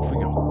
Off we go.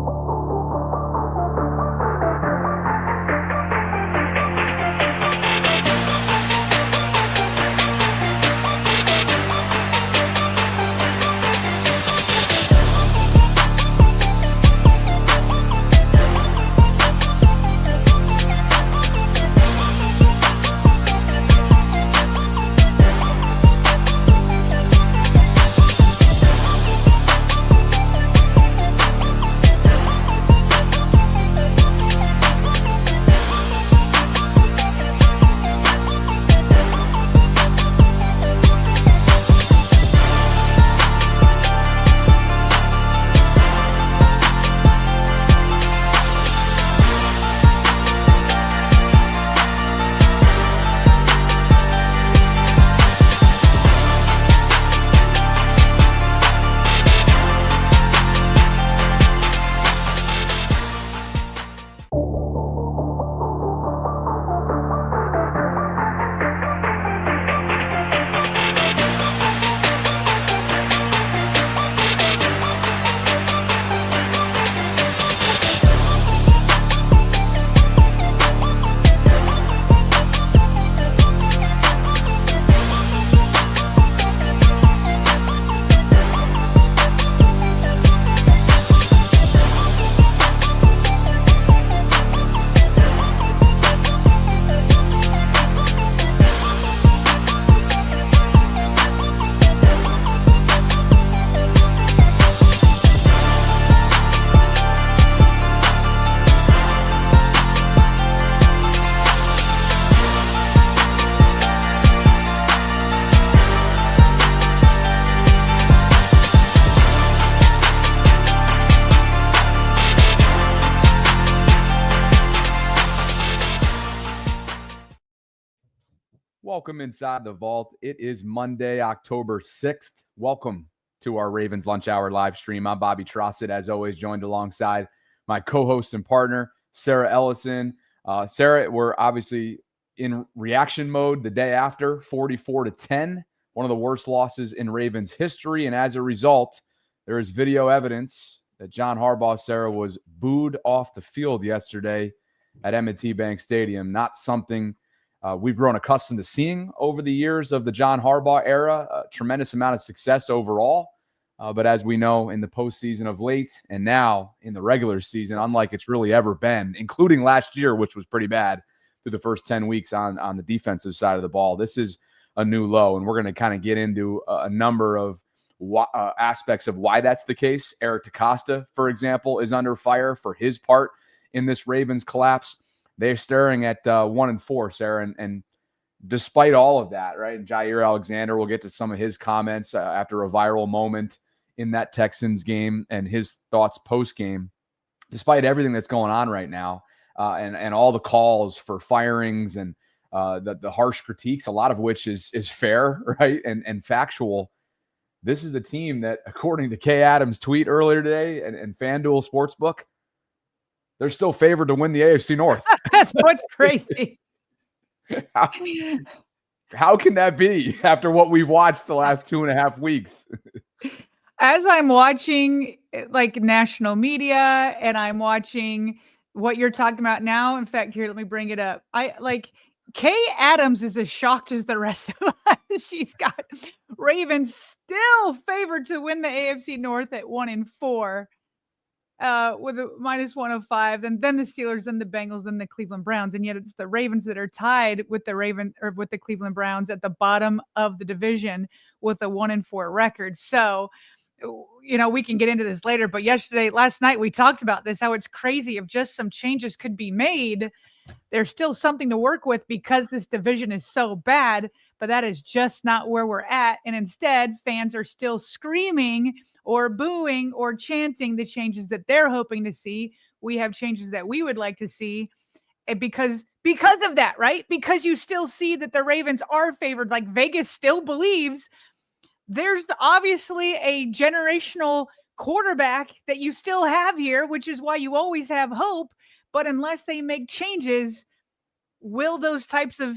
Welcome inside the vault. It is Monday, October 6th. Welcome to our Ravens Lunch Hour live stream. I'm Bobby Trossett, as always, joined alongside my co-host and partner, Sarah Ellison. Sarah, we're obviously in reaction mode the day after, 44-10, one of the worst losses in Ravens history. And as a result, there is video evidence that John Harbaugh, Sarah, was booed off the field yesterday at M&T Bank Stadium. Not something we've grown accustomed to seeing over the years of the John Harbaugh era. A tremendous amount of success overall. But as we know, in the postseason of late and now in the regular season, unlike it's really ever been, including last year, which was pretty bad through the first 10 weeks on the defensive side of the ball, this is a new low. And we're going to kind of get into a number of aspects of why that's the case. Eric DeCosta, for example, is under fire for his part in this Ravens collapse. They're staring at 1-4, Sarah, and despite all of that, right? And Jair Alexander, we'll get to some of his comments after a viral moment in that Texans game and his thoughts post-game. Despite everything that's going on right now and all the calls for firings and the harsh critiques, a lot of which is fair, right, and factual, this is a team that, according to Kay Adams' tweet earlier today and FanDuel Sportsbook, they're still favored to win the AFC North. That's what's crazy. How can that be after what we've watched the last 2.5 weeks? As I'm watching like national media and I'm watching what you're talking about now, in fact, here, let me bring it up. Kay Adams is as shocked as the rest of us. She's got Ravens still favored to win the AFC North at 1-4. With a -105, and then the Steelers, then the Bengals, then the Cleveland Browns, and yet it's the Ravens that are tied with the Cleveland Browns at the bottom of the division with a 1-4 record. So, we can get into this later, but last night we talked about this, how it's crazy if just some changes could be made. There's still something to work with because this division is so bad, but that is just not where we're at. And instead, fans are still screaming or booing or chanting the changes that they're hoping to see. We have changes that we would like to see. And because of that, right? Because you still see that the Ravens are favored, like Vegas still believes there's obviously a generational quarterback that you still have here, which is why you always have hope. But unless they make changes, will those types of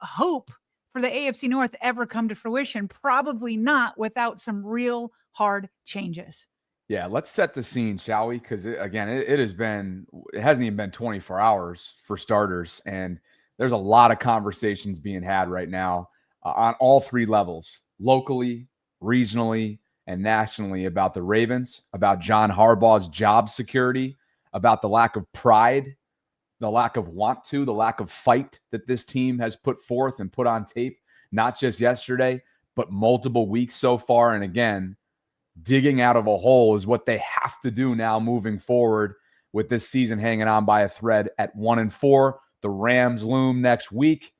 hope for the AFC North ever come to fruition? Probably not without some real hard changes. Yeah, let's set the scene, shall we? Because again, it hasn't even been 24 hours for starters. And there's a lot of conversations being had right now on all three levels, locally, regionally, and nationally, about the Ravens, about John Harbaugh's job security, about the lack of pride, the lack of the lack of fight that this team has put forth and put on tape, not just yesterday, but multiple weeks so far. And again, digging out of a hole is what they have to do now moving forward, with this season hanging on by a thread at 1-4. The Rams loom next week.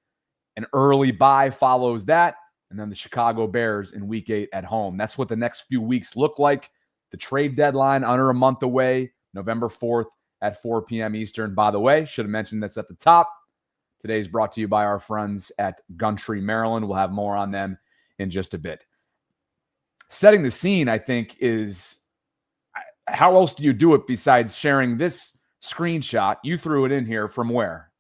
An early bye follows that. And then the Chicago Bears in week 8 at home. That's what the next few weeks look like. The trade deadline under a month away, November 4th at 4 p.m. Eastern. By the way, should have mentioned this at the top. Today's brought to you by our friends at Gumtree, Maryland. We'll have more on them in just a bit. Setting the scene, I think, is how else do you do it besides sharing this screenshot? You threw it in here from where?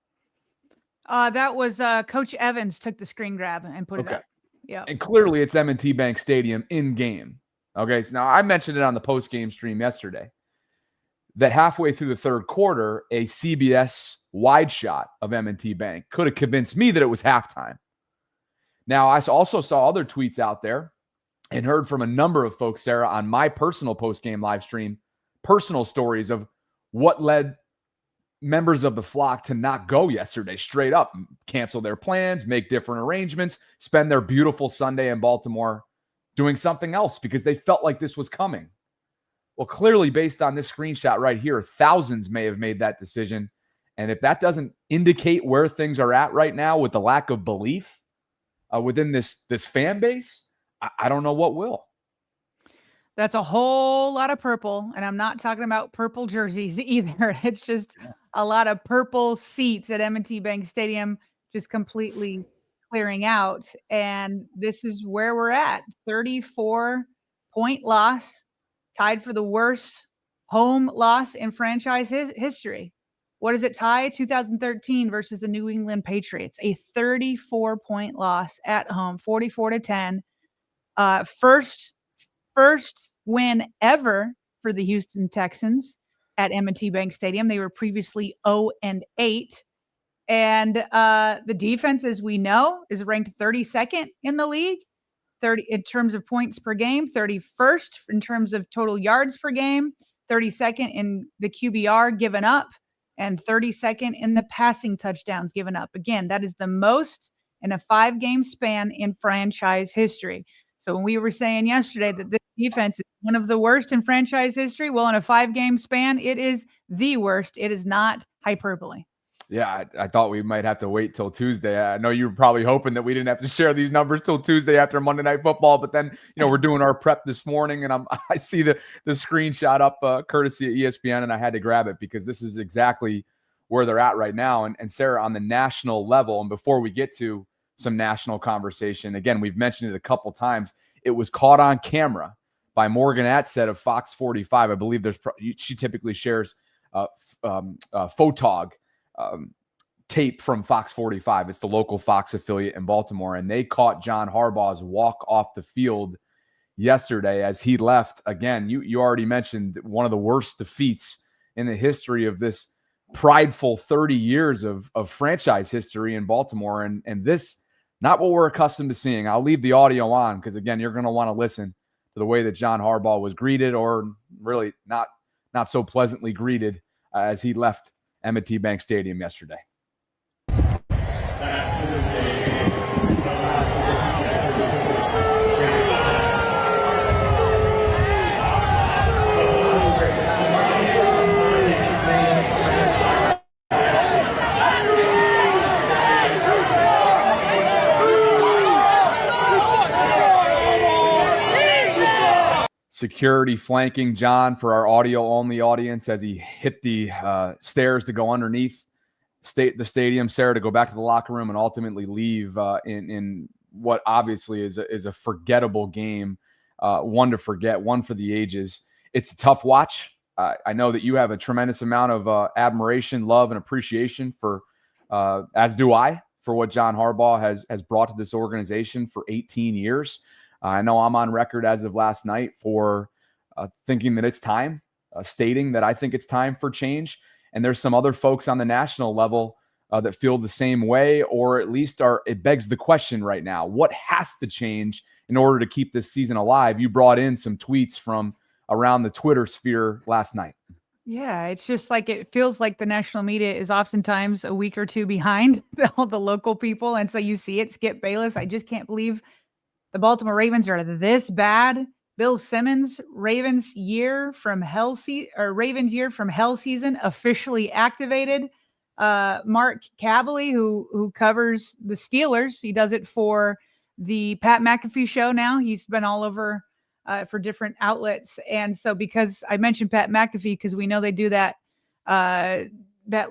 That was Coach Evans took the screen grab and put it up. Yeah. And clearly it's M&T Bank Stadium in game. Okay, so now I mentioned it on the post-game stream yesterday that halfway through the third quarter, a CBS wide shot of M&T Bank could have convinced me that it was halftime. Now, I also saw other tweets out there and heard from a number of folks, Sarah, on my personal post-game live stream, personal stories of what led members of the flock to not go yesterday, straight up, cancel their plans, make different arrangements, spend their beautiful Sunday in Baltimore doing something else because they felt like this was coming. Well, clearly, based on this screenshot right here, thousands may have made that decision. And if that doesn't indicate where things are at right now with the lack of belief within this fan base, I don't know what will. That's a whole lot of purple. And I'm not talking about purple jerseys either. It's just a lot of purple seats at M&T Bank Stadium, just completely clearing out. And this is where we're at. 34-point loss, tied for the worst home loss in franchise history. What does it tie? 2013 versus the New England Patriots, a 34-point loss at home, 44-10. First win ever for the Houston Texans at M&T Bank Stadium. They were previously 0-8. And the defense, as we know, is ranked 32nd in the league, 30 in terms of points per game, 31st in terms of total yards per game, 32nd in the QBR given up, and 32nd in the passing touchdowns given up. Again, that is the most in a 5-game span in franchise history. So when we were saying yesterday that this defense is one of the worst in franchise history, well, in a 5-game span, it is the worst. It is not hyperbole. Yeah, I thought we might have to wait till Tuesday. I know you were probably hoping that we didn't have to share these numbers till Tuesday after Monday Night Football, but then, we're doing our prep this morning, and I see the screenshot up courtesy of ESPN, and I had to grab it because this is exactly where they're at right now. And Sarah, on the national level, and before we get to some national conversation, again, we've mentioned it a couple times. It was caught on camera by Morgan Atset of Fox 45. I believe she typically shares photog tape from Fox 45. It's the local Fox affiliate in Baltimore, and they caught John Harbaugh's walk off the field yesterday as he left. Again, you already mentioned one of the worst defeats in the history of this prideful 30 years of franchise history in Baltimore, and this, not what we're accustomed to seeing. I'll leave the audio on because, again, you're going to want to listen to the way that John Harbaugh was greeted, or really not so pleasantly greeted as he left M&T Bank Stadium yesterday. Security flanking John for our audio-only audience as he hit the stairs to go underneath the stadium, Sarah, to go back to the locker room and ultimately leave in what obviously is a forgettable game, one to forget, one for the ages. It's a tough watch. I know that you have a tremendous amount of admiration, love, and appreciation for, as do I, for what John Harbaugh has brought to this organization for 18 years. I know I'm on record as of last night for thinking that it's time, stating that I think it's time for change. And there's some other folks on the national level that feel the same way, or at least it begs the question right now, what has to change in order to keep this season alive? You brought in some tweets from around the Twitter sphere last night. Yeah, it's just like it feels like the national media is oftentimes a week or two behind all the local people. And so you see it, Skip Bayless. I just can't believe the Baltimore Ravens are this bad. Bill Simmons, Ravens year from hell season officially activated. Mark Kabley, who covers the Steelers, he does it for the Pat McAfee show now. He's been all over for different outlets. And so because I mentioned Pat McAfee, because we know they do that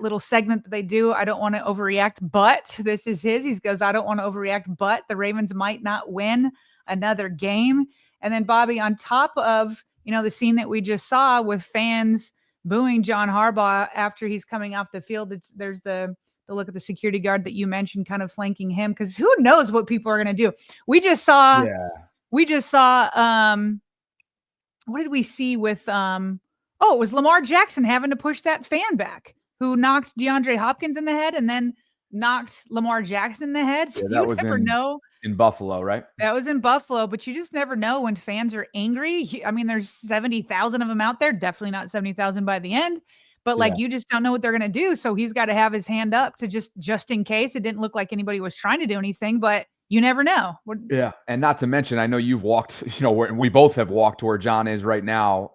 little segment that they do, I don't want to overreact, but this is his. He goes, I don't want to overreact, but the Ravens might not win another game. And then Bobby, on top of, the scene that we just saw with fans booing John Harbaugh after he's coming off the field, there's the look at the security guard that you mentioned kind of flanking him, because who knows what people are going to do. We just saw what did we see with it was Lamar Jackson having to push that fan back, who knocked DeAndre Hopkins in the head and then knocked Lamar Jackson in the head. So that was in Buffalo, right? That was in Buffalo, but you just never know when fans are angry. I mean, there's 70,000 of them out there, definitely not 70,000 by the end, but you just don't know what they're going to do. So he's got to have his hand up to just in case. It didn't look like anybody was trying to do anything, but you never know. Yeah. And not to mention, I know you've walked, we both have walked to where John is right now.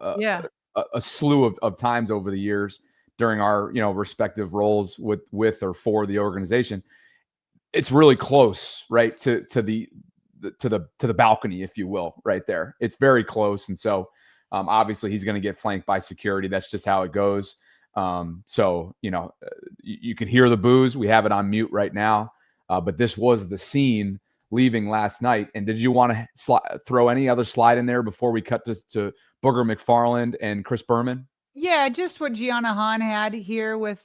A slew of times over the years during our, respective roles with or for the organization. It's really close, right, to the balcony, if you will, right there. It's very close. And so obviously he's going to get flanked by security. That's just how it goes. So, you can hear the boos. We have it on mute right now. But this was the scene leaving last night. And did you want to throw any other slide in there before we cut to Booger McFarland and Chris Berman? Yeah, just what Gianna Hahn had here with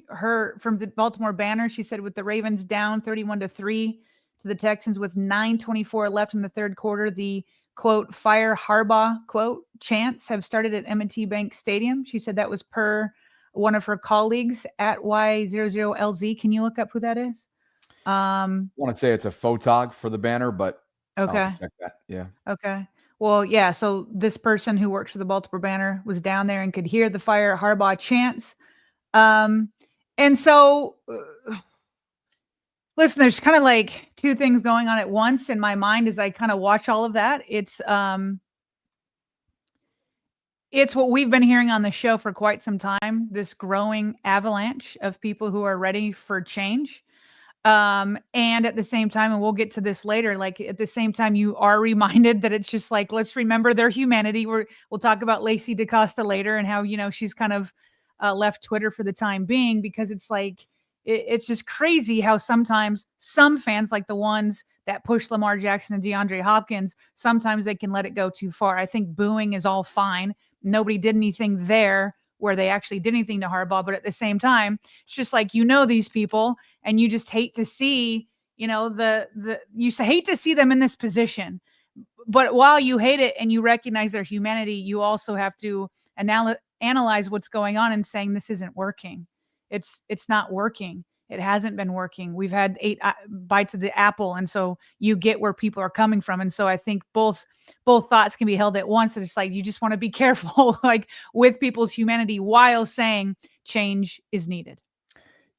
her from the Baltimore Banner. She said, with the Ravens down 31-3 to the Texans with 9:24 left in the third quarter, the quote, fire Harbaugh, quote, chants have started at M&T Bank Stadium. She said that was per one of her colleagues at Y00LZ. Can you look up who that is? I want to say it's a photog for the Banner, but okay. I'll check that. Yeah. Okay. Well, yeah. So this person who works for the Baltimore Banner was down there and could hear the fire Harbaugh chants. And so listen, there's kind of like two things going on at once in my mind as I kind of watch all of that. It's what we've been hearing on the show for quite some time, this growing avalanche of people who are ready for change. And at the same time, and we'll get to this later, like at the same time, you are reminded that it's just like, let's remember their humanity. We'll talk about Lacey DaCosta later and how, she's kind of left Twitter for the time being, because it's like, it's just crazy how sometimes some fans, like the ones that push Lamar Jackson and DeAndre Hopkins, sometimes they can let it go too far. I think booing is all fine. Nobody did anything there where they actually did anything to Harbaugh. But at the same time, it's just like, these people, and you just hate to see, you hate to see them in this position. But while you hate it and you recognize their humanity, you also have to analyze what's going on and saying, this isn't working. It's not working. It hasn't been working. We've had 8 bites of the apple. And so you get where people are coming from. And so I think both thoughts can be held at once. And it's like, you just want to be careful, like with people's humanity, while saying change is needed.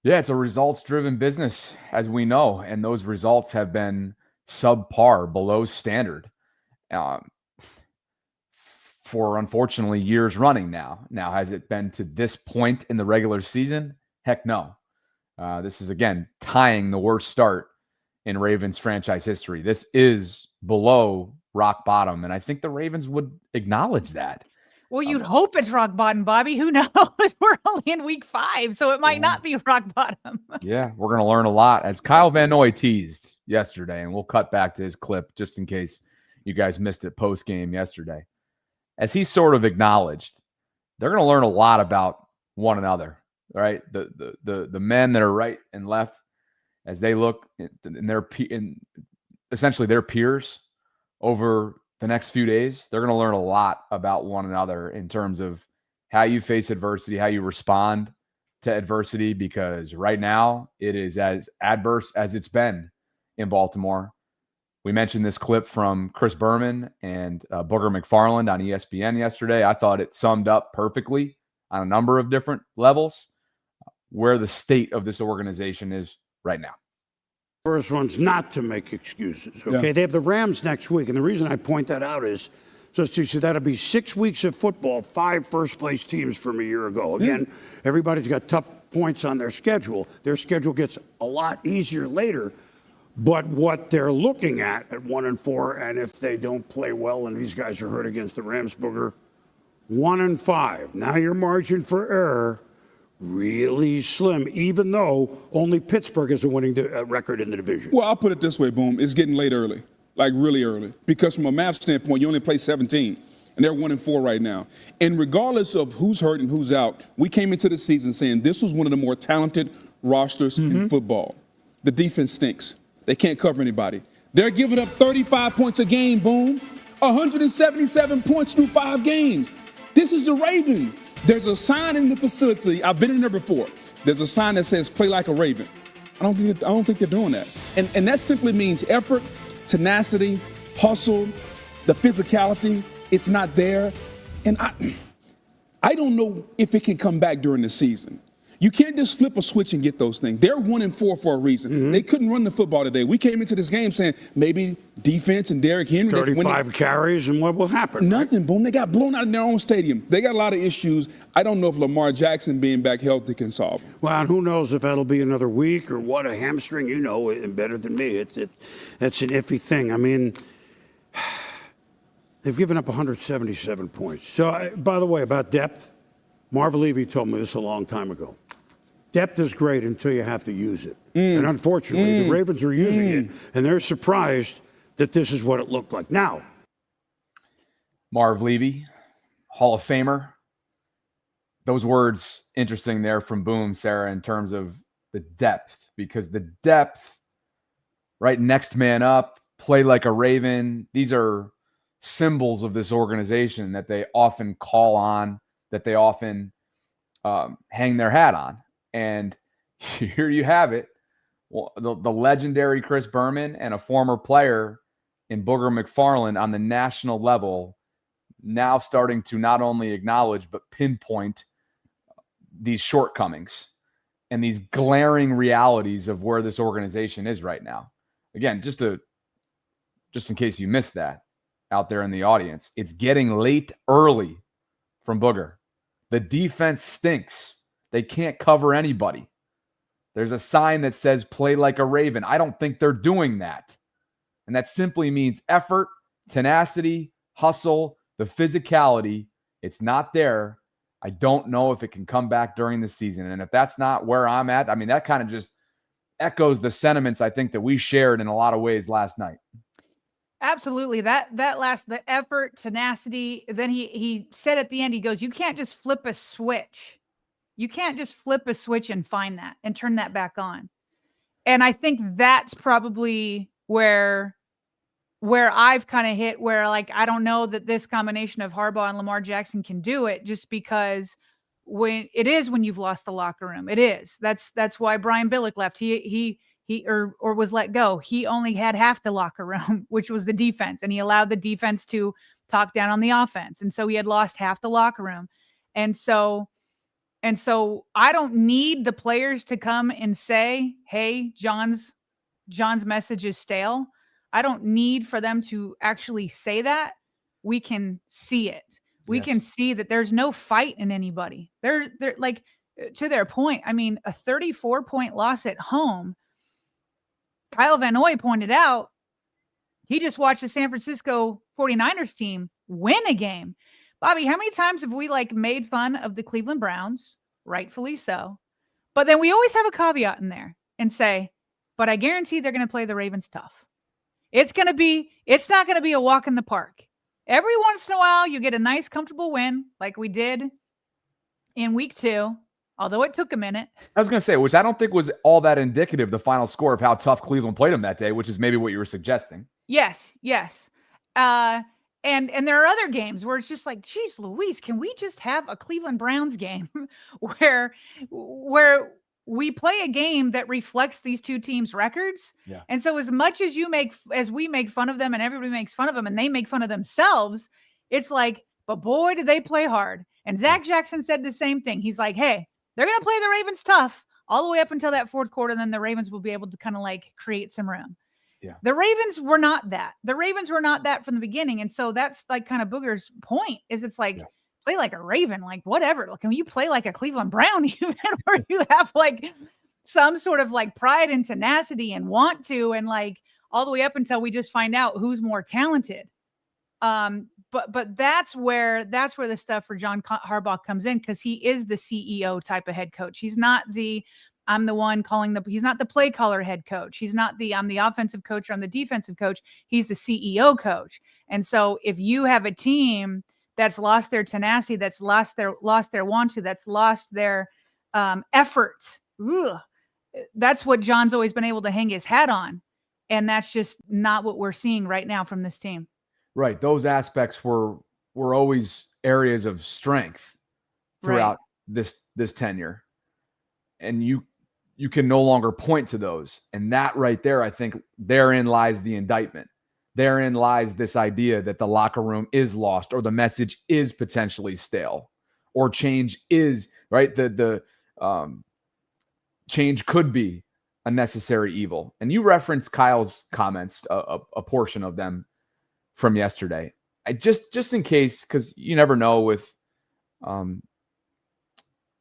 Yeah, it's a results-driven business, as we know. And those results have been subpar, below standard for, unfortunately, years running now. Now, has it been to this point in the regular season? Heck no. This is, again, tying the worst start in Ravens franchise history. This is below rock bottom, and I think the Ravens would acknowledge that. Well, you'd hope it's rock bottom, Bobby. Who knows? We're only in week 5, so it might not be rock bottom. Yeah, we're going to learn a lot, as Kyle Van Noy teased yesterday, and we'll cut back to his clip just in case you guys missed it post-game yesterday. As he sort of acknowledged, they're going to learn a lot about one another. Right, the men that are right and left, as they look in essentially their peers over the next few days, they're going to learn a lot about one another in terms of how you face adversity, how you respond to adversity, because right now it is as adverse as it's been in Baltimore. We mentioned this clip from Chris Berman and Booger McFarland on ESPN yesterday. I thought it summed up perfectly on a number of different levels where the state of this organization is right now. First one's not to make excuses, okay? Yeah. They have the Rams next week, and the reason I point that out is just so that'll be 6 weeks of football, 5 first-place teams from a year ago. Again, everybody's got tough points on their schedule. Their schedule gets a lot easier later, but what they're looking at 1-4, and if they don't play well and these guys are hurt against the Rams, Booger, 1-5. Now your margin for error really slim, even though only Pittsburgh has a winning record in the division. Well, I'll put it this way, Boom. It's getting late early, like really early, because from a math standpoint, you only play 17, and they're 1-4 right now. And regardless of who's hurt and who's out, we came into the season saying this was one of the more talented rosters in football. The defense stinks. They can't cover anybody. They're giving up 35 points a game, Boom. 177 points through 5 games. This is the Ravens. There's a sign in the facility. I've been in there before. There's a sign that says "Play like a Raven." I don't think they're doing that. And that simply means effort, tenacity, hustle, the physicality. It's not there. And I don't know if it can come back during the season. You can't just flip a switch and get those things. They're 1-4 for a reason. They couldn't run the football today. We came into this game saying maybe defense and Derrick Henry. 35 carries, and what will happen? Nothing, right? Boom. They got blown out in their own stadium. They got a lot of issues. I don't know if Lamar Jackson being back healthy can solve them. Well, and who knows if that'll be another week or what, a hamstring, you know, and better than me. It's an iffy thing. I mean, they've given up 177 points. So, by the way, about depth, Marv Levy told me this a long time ago. Depth is great until you have to use it. And unfortunately, the Ravens are using it, and they're surprised that this is what it looked like. Now, Marv Levy, Hall of Famer. Those words interesting there from Boom, Sarah, in terms of the depth, because the depth, right, next man up, play like a Raven, these are symbols of this organization that they often call on, that they often hang their hat on. And here you have it. Well, the legendary Chris Berman and a former player in Booger McFarland on the national level now starting to not only acknowledge but pinpoint these shortcomings and these glaring realities of where this organization is right now. Again, just in case you missed that out there in the audience, it's getting late early from Booger. The defense stinks. They can't cover anybody. There's a sign that says "Play like a Raven." I don't think they're doing that. And that simply means effort, tenacity, hustle, the physicality. It's not there. I don't know if it can come back during the season. And if that's not where I'm at, I mean, that kind of just echoes the sentiments I think that we shared in a lot of ways last night. Absolutely. The effort, tenacity. Then he said at the end, he goes, you can't just flip a switch. You can't just flip a switch and find that and turn that back on. And I think that's probably where I've kind of hit where, like, I don't know that this combination of Harbaugh and Lamar Jackson can do it, just because when you've lost the locker room, it is. That's why Brian Billick left. He was let go. He only had half the locker room, which was the defense, and he allowed the defense to talk down on the offense. And so he had lost half the locker room. And so I don't need the players to come and say, hey, John's message is stale. I don't need for them to actually say that. We can see it. We can see that there's no fight in anybody. They're like, to their point, I mean, a 34-point loss at home. Kyle Van Noy pointed out, he just watched the San Francisco 49ers team win a game. Bobby, how many times have we made fun of the Cleveland Browns? Rightfully so. But then we always have a caveat in there and say, but I guarantee they're going to play the Ravens tough. It's not going to be a walk in the park. Every once in a while, you get a nice, comfortable win like we did in week 2, although it took a minute. I was going to say, which I don't think was all that indicative, the final score, of how tough Cleveland played them that day, which is maybe what you were suggesting. Yes. And there are other games where it's just like, geez, Louise, can we just have a Cleveland Browns game where we play a game that reflects these two teams' records? Yeah. And so as much as we make fun of them and everybody makes fun of them and they make fun of themselves, it's like, but boy, did they play hard. And Zach Jackson said the same thing. He's like, hey, they're going to play the Ravens tough all the way up until that fourth quarter. And then the Ravens will be able to kind of like create some room. Yeah. The Ravens were not that. The Ravens were not that from the beginning. And so that's like kind of Booger's point is it's like, play like a Raven, like whatever. Like, can you play like a Cleveland Brown even where you have like some sort of like pride and tenacity and want to, and like all the way up until we just find out who's more talented. But that's where the stuff for John Harbaugh comes in, because he is the CEO type of head coach. He's not I'm the one calling he's not the play caller head coach. He's not I'm the offensive coach or I'm the defensive coach. He's the CEO coach. And so if you have a team that's lost their tenacity, that's lost their want to, that's lost their effort, that's what John's always been able to hang his hat on. And that's just not what we're seeing right now from this team. Right. Those aspects were always areas of strength throughout this tenure. And you can no longer point to those. And that right there, I think therein lies the indictment. Therein lies this idea that the locker room is lost, or the message is potentially stale, or change is right. The change could be a necessary evil. And you referenced Kyle's comments, a portion of them from yesterday. I just in case, because you never know with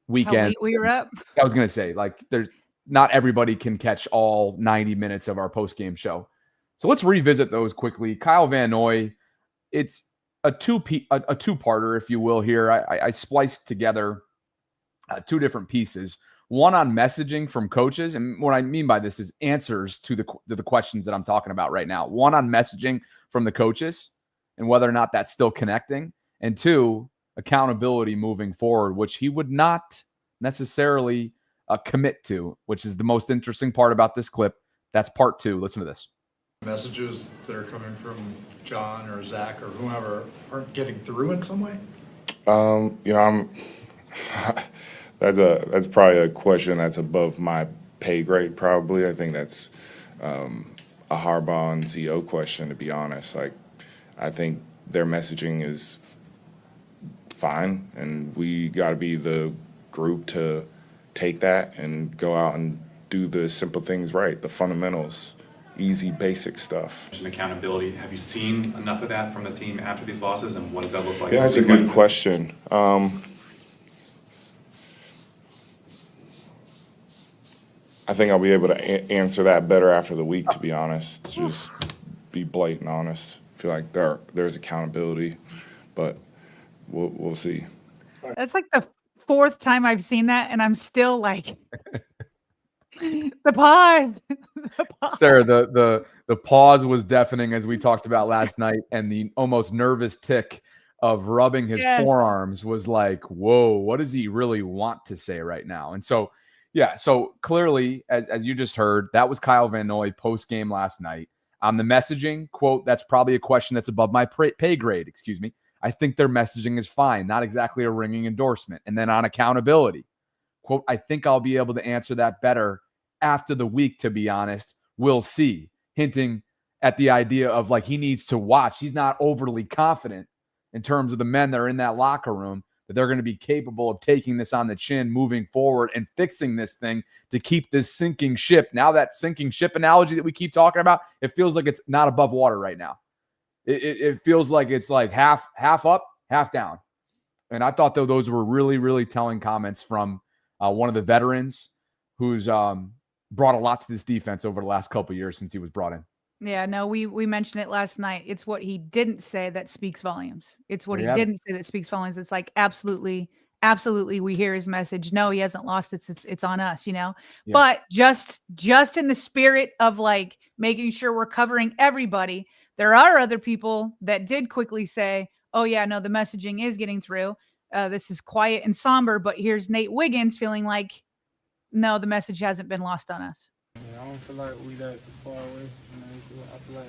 weekend. We were up. I was going to say, like, there's not everybody can catch all 90 minutes of our post-game show. So let's revisit those quickly. Kyle Van Noy, it's a two-parter, if you will, here. I spliced together two different pieces. One on messaging from coaches, and what I mean by this is answers to the questions that I'm talking about right now. One on messaging from the coaches and whether or not that's still connecting. And two, accountability moving forward, which he would not necessarily commit to, which is the most interesting part about this clip. That's part two. Listen to this. Messages that are coming from John or Zach or whoever aren't getting through in some way? That's probably a question that's above my pay grade, probably. I think that's a Harbaugh and CEO question, to be honest. Like, I think their messaging is fine, and we got to be the group to take that and go out and do the simple things right, the fundamentals, easy, basic stuff. Accountability. Have you seen enough of that from the team after these losses, and what does that look like? Yeah, that's a good question. I think I'll be able to answer that better after the week, to be honest. Just be blatant honest. I feel like there's accountability, but we'll see. That's like the fourth time I've seen that, and I'm still like, the pause. Sarah, the pause was deafening, as we talked about last night, and the almost nervous tick of rubbing his forearms was like, whoa, what does he really want to say right now? And so, yeah, so clearly, as you just heard, that was Kyle Van Noy post-game last night. On the messaging, quote, that's probably a question that's above my pay grade, excuse me. I think their messaging is fine, not exactly a ringing endorsement. And then on accountability, quote, I think I'll be able to answer that better after the week, to be honest. We'll see. Hinting at the idea of, like, he needs to watch. He's not overly confident in terms of the men that are in that locker room, that they're going to be capable of taking this on the chin, moving forward and fixing this thing to keep this sinking ship. Now, that sinking ship analogy that we keep talking about, it feels like it's not above water right now. It feels like it's like half up, half down. And I thought those were really, really telling comments from one of the veterans who's brought a lot to this defense over the last couple of years since he was brought in. Yeah, no, we mentioned it last night. It's what he didn't say that speaks volumes. It's what he didn't say that speaks volumes. It's like, absolutely, we hear his message. No, he hasn't lost. It's on us, you know. Yeah. But just in the spirit of like making sure we're covering everybody, there are other people that did quickly say, oh yeah, no, the messaging is getting through. This is quiet and somber, but here's Nate Wiggins feeling like, no, the message hasn't been lost on us. Yeah, I don't feel like we that far away. I feel like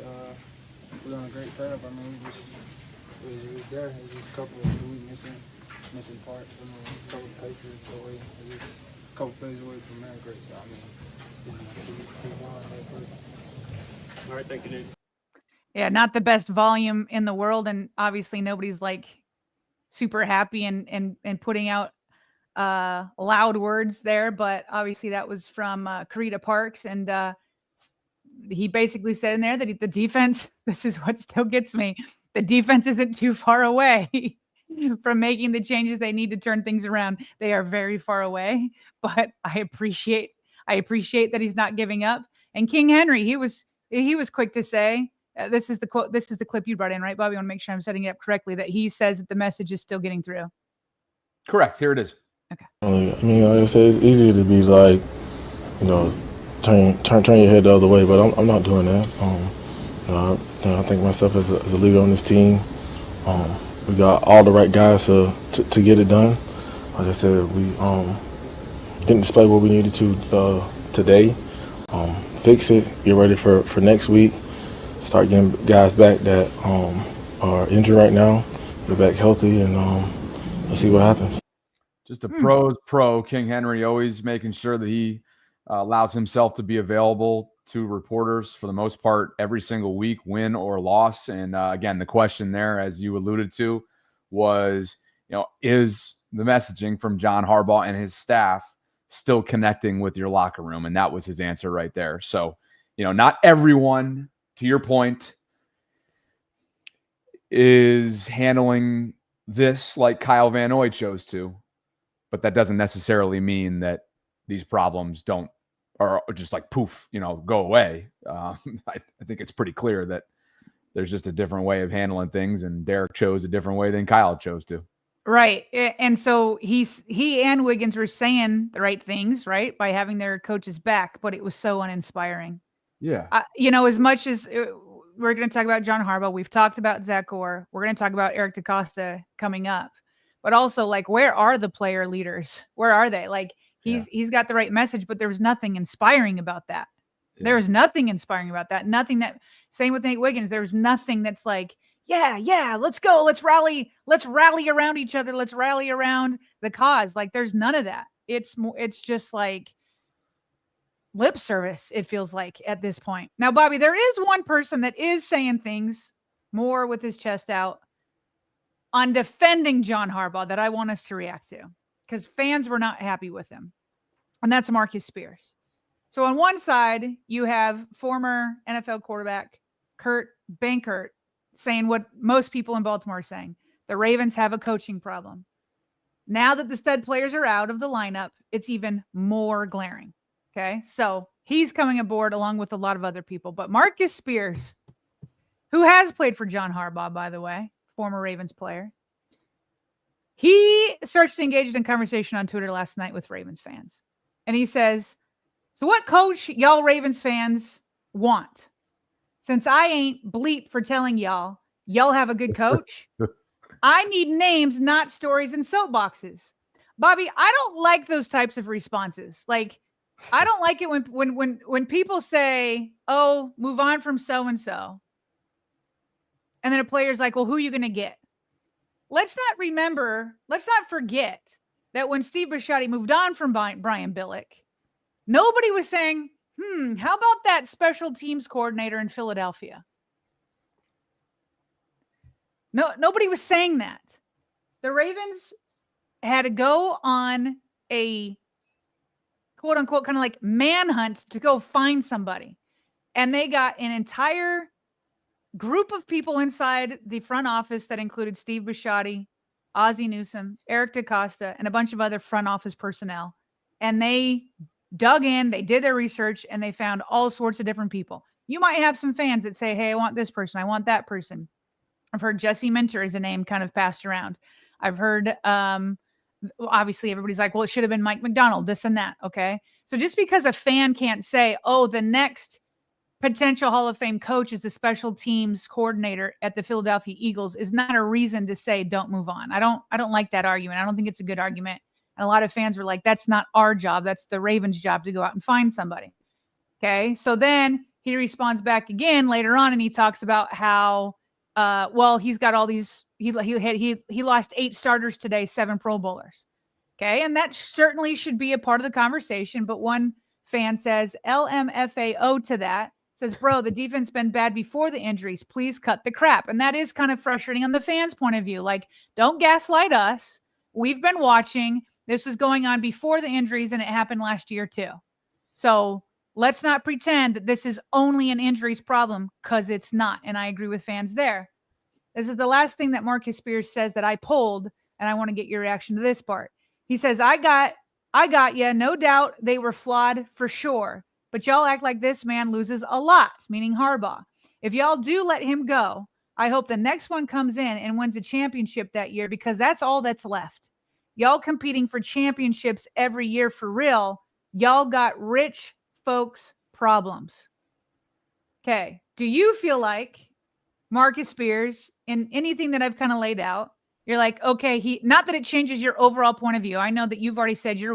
we're on a great path. I mean, we just It was there. It was just a couple of missing parts. A couple of places away. Just a couple plays away from America. So, I mean, all right, thank you, Nick. Yeah, not the best volume in the world, and obviously nobody's like super happy and putting out loud words there, but obviously that was from Karita Parks, and he basically said in there that the defense, this is what still gets me, the defense isn't too far away from making the changes they need to turn things around. They are very far away, but I appreciate that he's not giving up. And King Henry, he was quick to say, this is the quote, this is the clip you brought in, right, Bobby? I want to make sure I'm setting it up correctly, that he says that the message is still getting through. Correct. Here it is. Okay. I mean, like I said, it's easy to be like, turn your head the other way, but I'm not doing that. I think myself as a leader on this team, we got all the right guys to get it done. Like I said, we didn't display what we needed to today. Fix it, get ready for next week, start getting guys back that are injured right now, get back healthy, and we'll see what happens. Just a pro's pro. King Henry always making sure that he allows himself to be available to reporters for the most part every single week, win or loss. And again, the question there, as you alluded to, was, is the messaging from John Harbaugh and his staff still connecting with your locker room? And that was his answer right there. So, not everyone, to your point, is handling this like Kyle Van Noy chose to, but that doesn't necessarily mean that these problems are just like poof, go away. I think it's pretty clear that there's just a different way of handling things, and Derek chose a different way than Kyle chose to. Right. And so he and Wiggins were saying the right things, right, by having their coaches back, but it was so uninspiring. Yeah. As much as we're going to talk about John Harbaugh, we've talked about Zach Orr, we're going to talk about Eric DeCosta coming up, but also, like, where are the player leaders? Where are they? Like, he's got the right message, but there was nothing inspiring about that. Yeah. There was nothing inspiring about that. Nothing that, same with Nate Wiggins, there was nothing that's like, yeah, let's go. Let's rally around each other. Let's rally around the cause. Like, there's none of that. It's just like lip service, it feels like at this point. Now, Bobby, there is one person that is saying things more with his chest out on defending John Harbaugh that I want us to react to, because fans were not happy with him. And that's Marcus Spears. So on one side, you have former NFL quarterback Kurt Benkert saying what most people in Baltimore are saying. The Ravens have a coaching problem. Now that the stud players are out of the lineup, it's even more glaring. Okay, so he's coming aboard along with a lot of other people. But Marcus Spears, who has played for John Harbaugh, by the way, former Ravens player, he starts to engage in conversation on Twitter last night with Ravens fans. And he says, so what coach y'all Ravens fans want? Since I ain't bleep for telling y'all have a good coach, I need names, not stories and soapboxes. Bobby, I don't like those types of responses. Like, I don't like it when people say, oh, move on from so-and-so. And then a player's like, well, who are you going to get? Let's not forget that when Steve Bisciotti moved on from Brian Billick, nobody was saying, how about that special teams coordinator in Philadelphia? No, nobody was saying that. The Ravens had to go on a quote unquote kind of like manhunt to go find somebody. And they got an entire group of people inside the front office that included Steve Bisciotti, Ozzie Newsome, Eric DeCosta, and a bunch of other front office personnel. And they dug in, they did their research, and they found all sorts of different people. You might have some fans that say, hey, I want this person, I want that person. I've heard Jesse Minter is a name kind of passed around. I've heard, obviously everybody's like, well, it should have been Mike McDonald, this and that. Okay. So just because a fan can't say, oh, the next potential Hall of Fame coach is the special teams coordinator at the Philadelphia Eagles is not a reason to say, don't move on. I don't like that argument. I don't think it's a good argument. And a lot of fans were like, that's not our job. That's the Ravens' job to go out and find somebody. Okay. So then he responds back again later on, and he talks about how Well, he's got all these. He lost 8 starters today, 7 Pro Bowlers. Okay, and that certainly should be a part of the conversation. But one fan says LMFAO to that. Says, bro, the defense been bad before the injuries. Please cut the crap. And that is kind of frustrating on the fans' point of view. Like, don't gaslight us. We've been watching. This was going on before the injuries, and it happened last year too. So let's not pretend that this is only an injuries problem, because it's not. And I agree with fans there. This is the last thing that Marcus Spears says that I pulled, and I want to get your reaction to this part. He says, I got you. No doubt they were flawed for sure. But y'all act like this man loses a lot, meaning Harbaugh. If y'all do let him go, I hope the next one comes in and wins a championship that year, because that's all that's left. Y'all competing for championships every year for real. Y'all got rich folks problems. Okay. Do you feel like Marcus Spears, in anything that I've kind of laid out, you're like, okay, not that it changes your overall point of view. I know that you've already said you're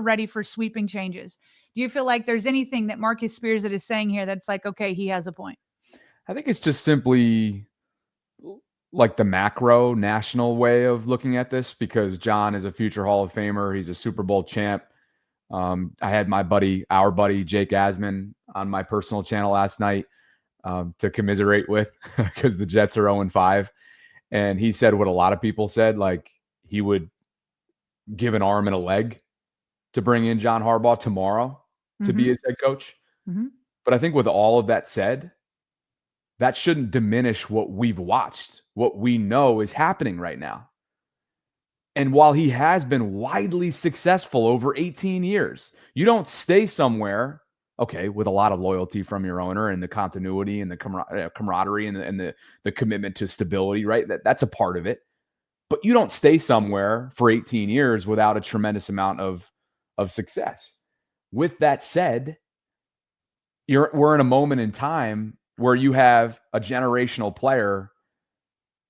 ready for sweeping changes. Do you feel like there's anything that Marcus Spears that is saying here that's like, okay, he has a point? I think it's just simply like the macro national way of looking at this, because John is a future Hall of Famer. He's a Super Bowl champ. I had our buddy, Jake Asman, on my personal channel last night to commiserate with, because the Jets are 0-5. And he said what a lot of people said, like he would give an arm and a leg to bring in John Harbaugh tomorrow to be his head coach. Mm-hmm. But I think with all of that said, that shouldn't diminish what we've watched, what we know is happening right now. And while he has been widely successful over 18 years, you don't stay somewhere, okay, with a lot of loyalty from your owner and the continuity and the camaraderie and the commitment to stability, right? That's a part of it. But you don't stay somewhere for 18 years without a tremendous amount of success. With that said, we're in a moment in time where you have a generational player.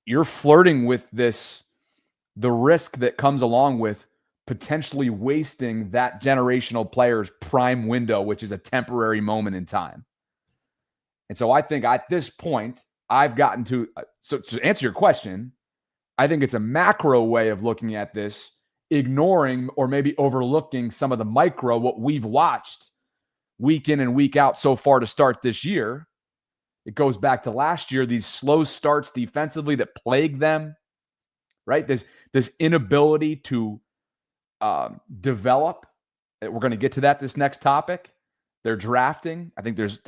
You're flirting with the risk that comes along with potentially wasting that generational player's prime window, which is a temporary moment in time. And so I think at this point, I've gotten to answer your question, I think it's a macro way of looking at this, ignoring or maybe overlooking some of the micro, what we've watched week in and week out so far to start this year. It goes back to last year, these slow starts defensively that plague them, right? This inability to develop. We're going to get to that this next topic. They're drafting. I think there's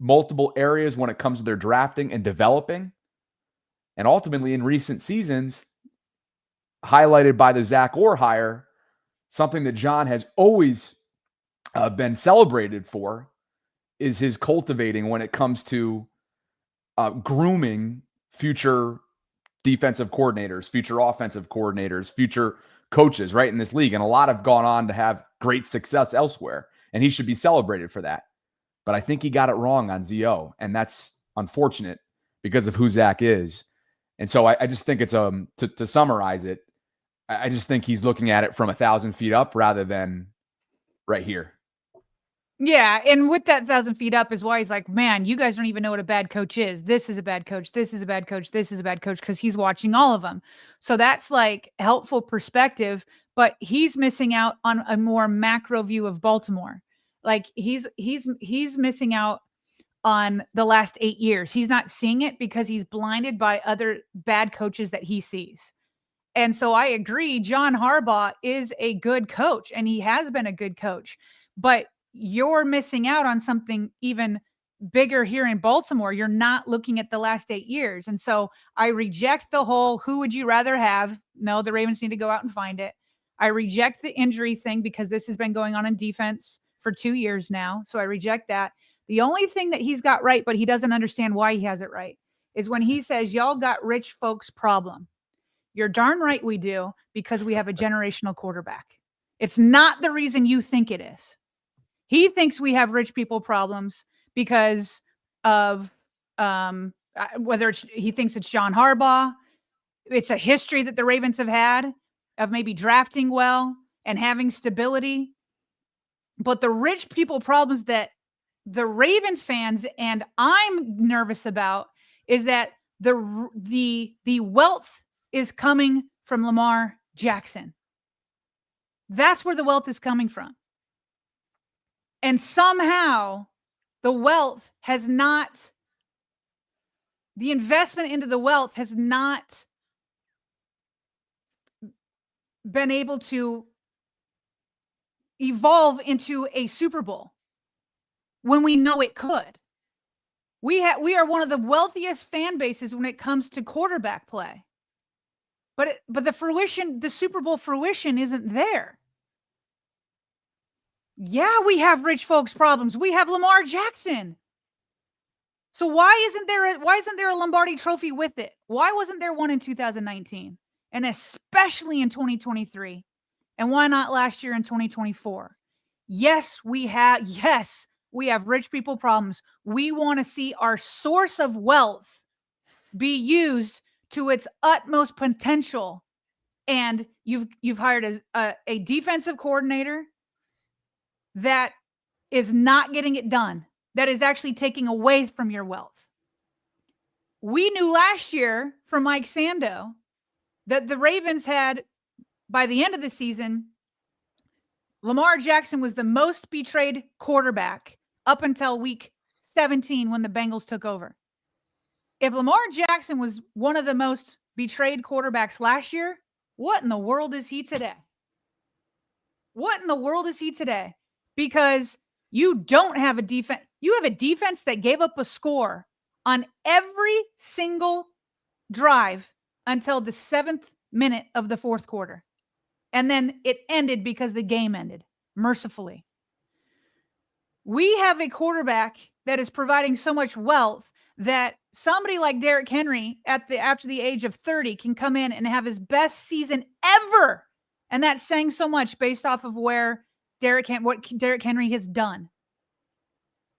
multiple areas when it comes to their drafting and developing. And ultimately in recent seasons, highlighted by the Zach Orr hire, something that John has always been celebrated for is his cultivating when it comes to grooming future defensive coordinators, future offensive coordinators, future coaches, right, in this league. And a lot have gone on to have great success elsewhere, and he should be celebrated for that. But I think he got it wrong on ZO, and that's unfortunate because of who Zach is. And so I just think it's to summarize it, I just think he's looking at it from 1,000 feet up rather than right here. Yeah, and with that 1,000 feet up is why he's like, man, you guys don't even know what a bad coach is. This is a bad coach. This is a bad coach. This is a bad coach, because he's watching all of them. So that's like helpful perspective, but he's missing out on a more macro view of Baltimore. Like he's missing out on the last 8 years. He's not seeing it because he's blinded by other bad coaches that he sees. And so I agree, John Harbaugh is a good coach, and he has been a good coach, but you're missing out on something even bigger here in Baltimore. You're not looking at the last 8 years. And so I reject the whole, who would you rather have? No, the Ravens need to go out and find it. I reject the injury thing because this has been going on in defense for 2 years now. So I reject that. The only thing that he's got right, but he doesn't understand why he has it right, is when he says, y'all got rich folks problem. You're darn right we do, because we have a generational quarterback. It's not the reason you think it is. He thinks we have rich people problems because of whether he thinks it's John Harbaugh. It's a history that the Ravens have had of maybe drafting well and having stability. But the rich people problems that the Ravens fans and I'm nervous about is that the wealth is coming from Lamar Jackson. That's where the wealth is coming from. And somehow the wealth has not, the investment into the wealth has not been able to evolve into a Super Bowl when we know it could. We are one of the wealthiest fan bases when it comes to quarterback play. But the Super Bowl fruition isn't there. Yeah, we have rich folks problems. We have Lamar Jackson. So why isn't there a Lombardi trophy with it? Why wasn't there one in 2019? And especially in 2023? And why not last year in 2024? Yes, we have rich people problems. We want to see our source of wealth be used to its utmost potential. And you've hired a defensive coordinator that is not getting it done, that is actually taking away from your wealth. We knew last year from Mike Sando that the Ravens had, by the end of the season, Lamar Jackson was the most betrayed quarterback up until week 17 when the Bengals took over. If Lamar Jackson was one of the most betrayed quarterbacks last year, what in the world is he today? What in the world is he today? Because you don't have a defense. You have a defense that gave up a score on every single drive until the 7th minute of the fourth quarter. And then it ended because the game ended, mercifully. We have a quarterback that is providing so much wealth that somebody like Derrick Henry after the age of 30 can come in and have his best season ever. And that's saying so much based off of what Derrick Henry has done.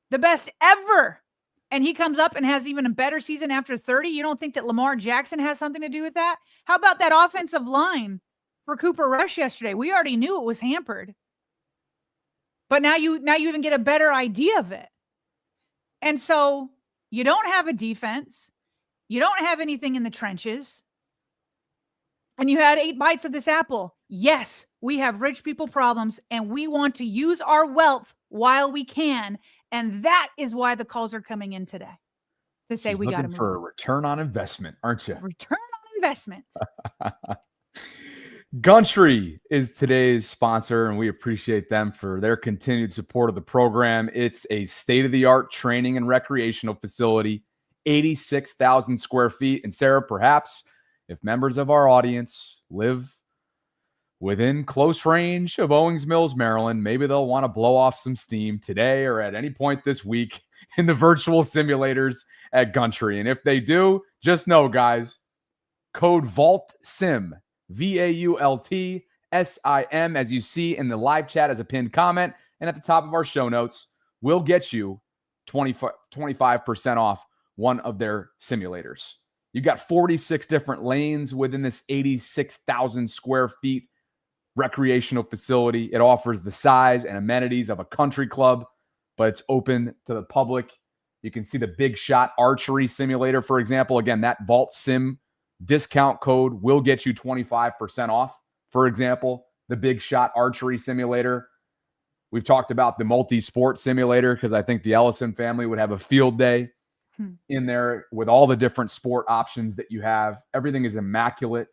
The best ever. And he comes up and has even a better season after 30. You don't think that Lamar Jackson has something to do with that? How about that offensive line for Cooper Rush yesterday? We already knew it was hampered. But now you even get a better idea of it. And so you don't have a defense. You don't have anything in the trenches. And you had 8 bites of this apple. Yes, we have rich people problems, and we want to use our wealth while we can. And that is why the calls are coming in today to say we got to move for a return on investment, aren't you? Return on investment. Gumtree is today's sponsor, and we appreciate them for their continued support of the program. It's a state-of-the-art training and recreational facility, 86,000 square feet. And Sarah, perhaps if members of our audience live within close range of Owings Mills, Maryland, maybe they'll want to blow off some steam today or at any point this week in the virtual simulators at Gumtree. And if they do, just know, guys, code VAULTSIM, VAULTSIM, as you see in the live chat as a pinned comment and at the top of our show notes, will get you 25% off one of their simulators. You got 46 different lanes within this 86,000 square feet recreational facility. It offers the size and amenities of a country club, but it's open to the public. You can see the Big Shot Archery Simulator, for example. Again, that Vault Sim discount code will get you 25% off. For example, the Big Shot Archery Simulator. We've talked about the multi-sport simulator because I think the Ellison family would have a field day in there with all the different sport options that you have. Everything is immaculate.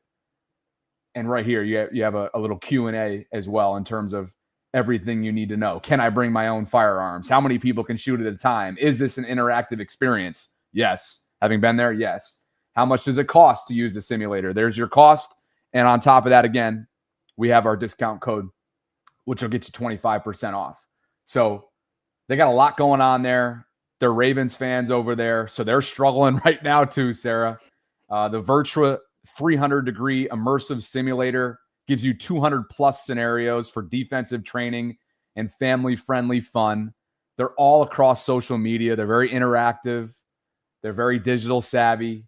And right here, you have a little Q&A as well in terms of everything you need to know. Can I bring my own firearms? How many people can shoot at a time? Is this an interactive experience? Yes. Having been there, yes. How much does it cost to use the simulator? There's your cost. And on top of that, again, we have our discount code, which will get you 25% off. So they got a lot going on there. They're Ravens fans over there. So they're struggling right now too, Sarah. The Virtua 300-degree immersive simulator gives you 200 plus scenarios for defensive training and family-friendly fun. They're all across social media. They're very interactive. They're very digital savvy.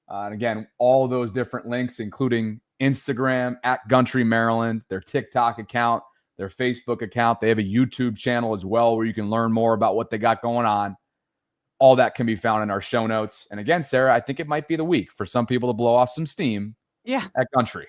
And again, all those different links, including Instagram at Gumtree Maryland, their TikTok account, their Facebook account. They have a YouTube channel as well where you can learn more about what they got going on. All that can be found in our show notes. And again, Sarah, I think it might be the week for some people to blow off some steam at Country.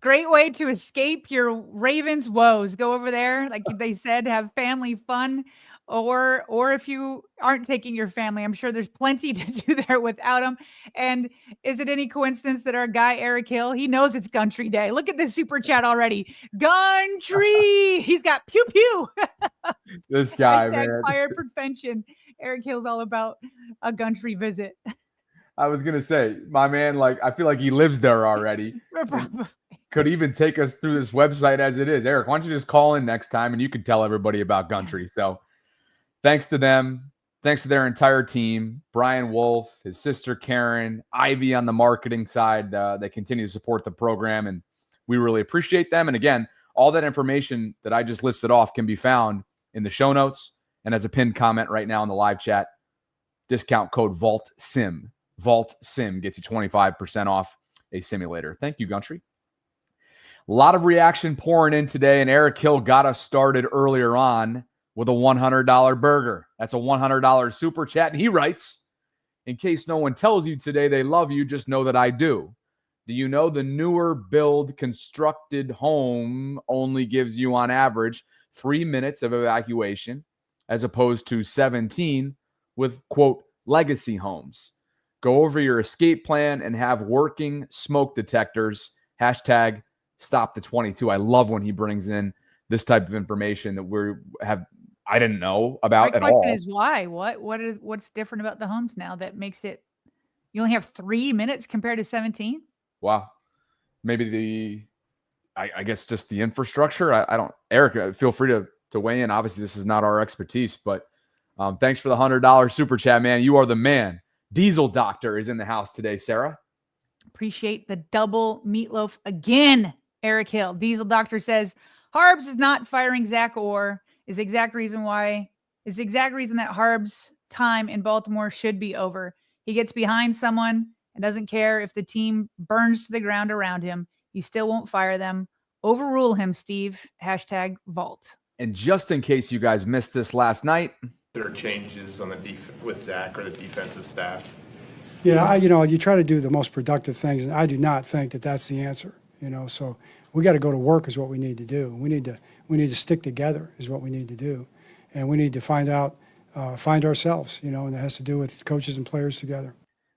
Great way to escape your Ravens woes. Go over there, like they said, have family fun. Or if you aren't taking your family, I'm sure there's plenty to do there without them. And is it any coincidence that our guy Eric Hill, he knows it's Country Day? Look at this super chat already. Country. He's got pew pew. This guy, Hashtag man. fire prevention. Eric Hill's all about a country visit. I was gonna say, my man, like I feel like he lives there already. Could even take us through this website as it is. Eric, why don't you just call in next time and you can tell everybody about Country. So thanks to them. Thanks to their entire team. Brian Wolf, his sister Karen, Ivy on the marketing side. They continue to support the program, and we really appreciate them. And again, all that information that I just listed off can be found in the show notes and as a pinned comment right now in the live chat. Discount code VAULTSIM. VaultSim gets you 25% off a simulator. Thank you, Country. A lot of reaction pouring in today, and Eric Hill got us started earlier on with a $100 burger. That's a $100 super chat. And he writes, in case no one tells you today they love you, just know that I do. Do you know the newer build constructed home only gives you on average 3 minutes of evacuation as opposed to 17 with, quote, legacy homes? Go over your escape plan and have working smoke detectors. Hashtag stop the 22. I love when he brings in this type of information that I didn't know about at all. My question is why? What's different about the homes now that makes it you only have 3 minutes compared to 17? Wow. Maybe I guess just the infrastructure. I don't, Eric, feel free to weigh in. Obviously, this is not our expertise, but thanks for the $100 super chat, man. You are the man. Diesel Doctor is in the house today, Sarah. Appreciate the double meatloaf again, Eric Hill. Diesel Doctor says, Harbs is not firing Zach Orr is the exact reason that Harb's time in Baltimore should be over. He gets behind someone and doesn't care if the team burns to the ground around him. He still won't fire them. Overrule him, Steve. Hashtag Vault. And just in case you guys missed this last night, there are changes on the with Zach or the defensive staff. Yeah, you try to do the most productive things, and I do not think that that's the answer. So we got to go to work is what we need to do. We need to stick together is what we need to do, and we need to find ourselves. And that has to do with coaches and players together.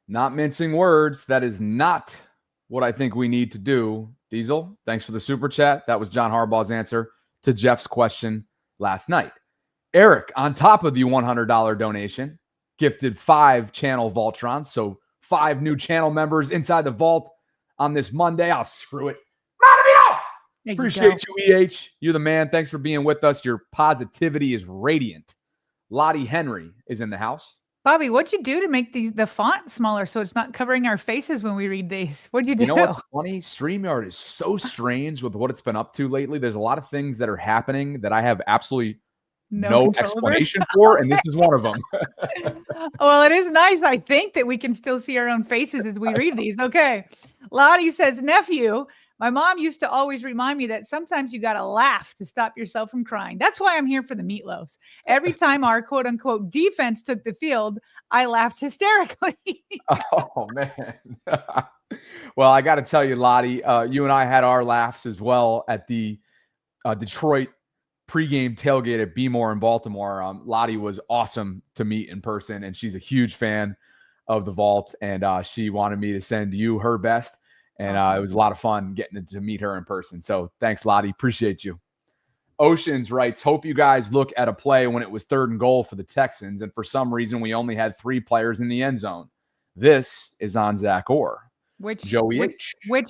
Not mincing words. That is not what I think we need to do. Diesel, thanks for the super chat. That was John Harbaugh's answer to Jeff's question last night. Eric, on top of the $100 donation, gifted 5 channel VAULTRONs. So 5 new channel members inside the vault on this Monday. I'll screw it. Appreciate you, EH. You're the man. Thanks for being with us. Your positivity is radiant. Lottie Henry is in the house. Bobby, what'd you do to make the font smaller so it's not covering our faces when we read these? What'd you do? You know what's funny? StreamYard is so strange with what it's been up to lately. There's a lot of things that are happening that I have absolutely no explanation for, and this is one of them. Well, it is nice, I think, that we can still see our own faces as we read these. Okay. Lottie says, nephew, my mom used to always remind me that sometimes you got to laugh to stop yourself from crying. That's why I'm here for the meatloafs. Every time our quote unquote defense took the field, I laughed hysterically. Oh, man. Well, I got to tell you, Lottie, you and I had our laughs as well at the Detroit pregame tailgate at BMore in Baltimore. Lottie was awesome to meet in person, and she's a huge fan of the Vault, and she wanted me to send you her best. And it was a lot of fun getting to meet her in person. So thanks, Lottie. Appreciate you. Oceans writes, hope you guys look at a play when it was 3rd and goal for the Texans, and for some reason we only had 3 players in the end zone. This is on Zach Orr. Which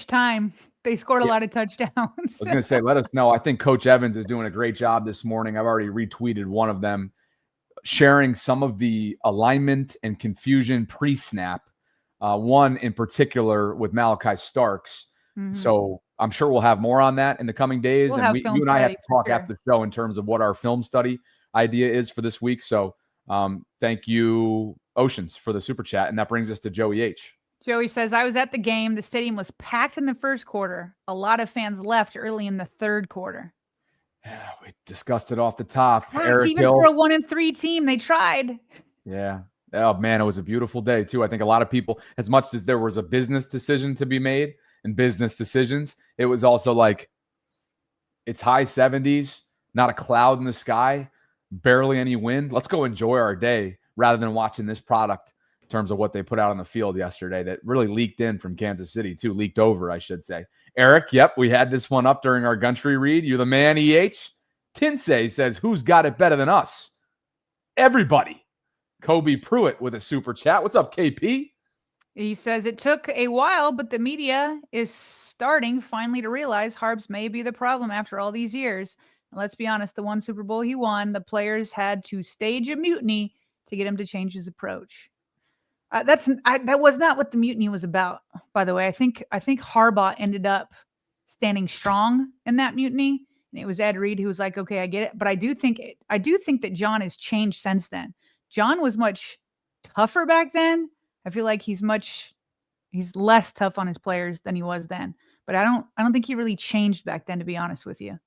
time? They scored a lot of touchdowns. I was going to say, let us know. I think Coach Evans is doing a great job this morning. I've already retweeted one of them, sharing some of the alignment and confusion pre-snap. One in particular with Malachi Starks. Mm-hmm. So I'm sure we'll have more on that in the coming days. And you and I have to talk after the show in terms of what our film study idea is for this week. So thank you, Oceans, for the super chat. And that brings us to Joey H. Joey says, I was at the game. The stadium was packed in the first quarter. A lot of fans left early in the 3rd quarter. Yeah, we discussed it off the top. Eric even Hill, for a 1-3 team, they tried. Yeah. Oh, man, it was a beautiful day, too. I think a lot of people, as much as there was a business decision to be made and business decisions, it was also like it's high 70s, not a cloud in the sky, barely any wind. Let's go enjoy our day rather than watching this product in terms of what they put out on the field yesterday that really leaked in from Kansas City, too. Leaked over, I should say. Eric, yep, we had this one up during our Gentry read. You're the man, EH. Tinsay says, who's got it better than us? Everybody. Kobe Pruitt with a super chat. What's up, KP? He says it took a while, but the media is starting finally to realize Harbs may be the problem after all these years. And let's be honest, the one Super Bowl he won, the players had to stage a mutiny to get him to change his approach. That was not what the mutiny was about, by the way. I think Harbaugh ended up standing strong in that mutiny, and it was Ed Reed who was like, "Okay, I get it." But I do think that John has changed since then. John was much tougher back then. I feel like he's less tough on his players than he was then. But I don't think he really changed back then, to be honest with you.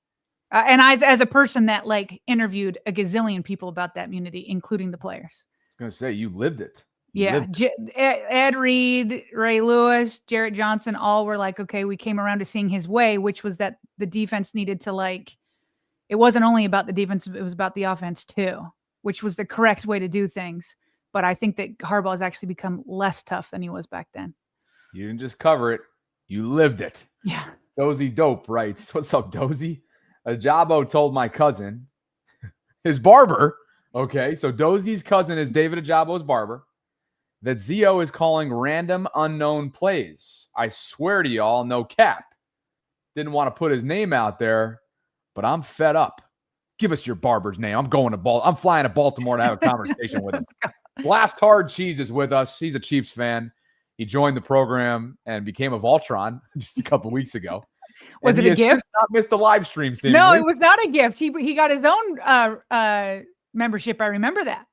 And as a person that like interviewed a gazillion people about that mutiny, including the players. I was going to say, you lived it. Yeah. Ed Reed, Ray Lewis, Jarrett Johnson, all were like, okay, we came around to seeing his way, which was that the defense needed to it wasn't only about the defense, it was about the offense too, which was the correct way to do things. But I think that Harbaugh has actually become less tough than he was back then. You didn't just cover it. You lived it. Yeah. Dozy Dope writes, what's up, Dozy? Ajabo told my cousin, his barber, okay, so Dozy's cousin is David Ajabo's barber, that Zio is calling random unknown plays. I swear to y'all, no cap. Didn't want to put his name out there, but I'm fed up. Give us your barber's name. I'm flying to Baltimore to have a conversation with him. Blast Hard Cheese is with us. He's a Chiefs fan. He joined the program and became a VAULTRON just a couple weeks ago. Was it a gift? Not missed a live stream. Seemingly. No, it was not a gift. He got his own membership. I remember that.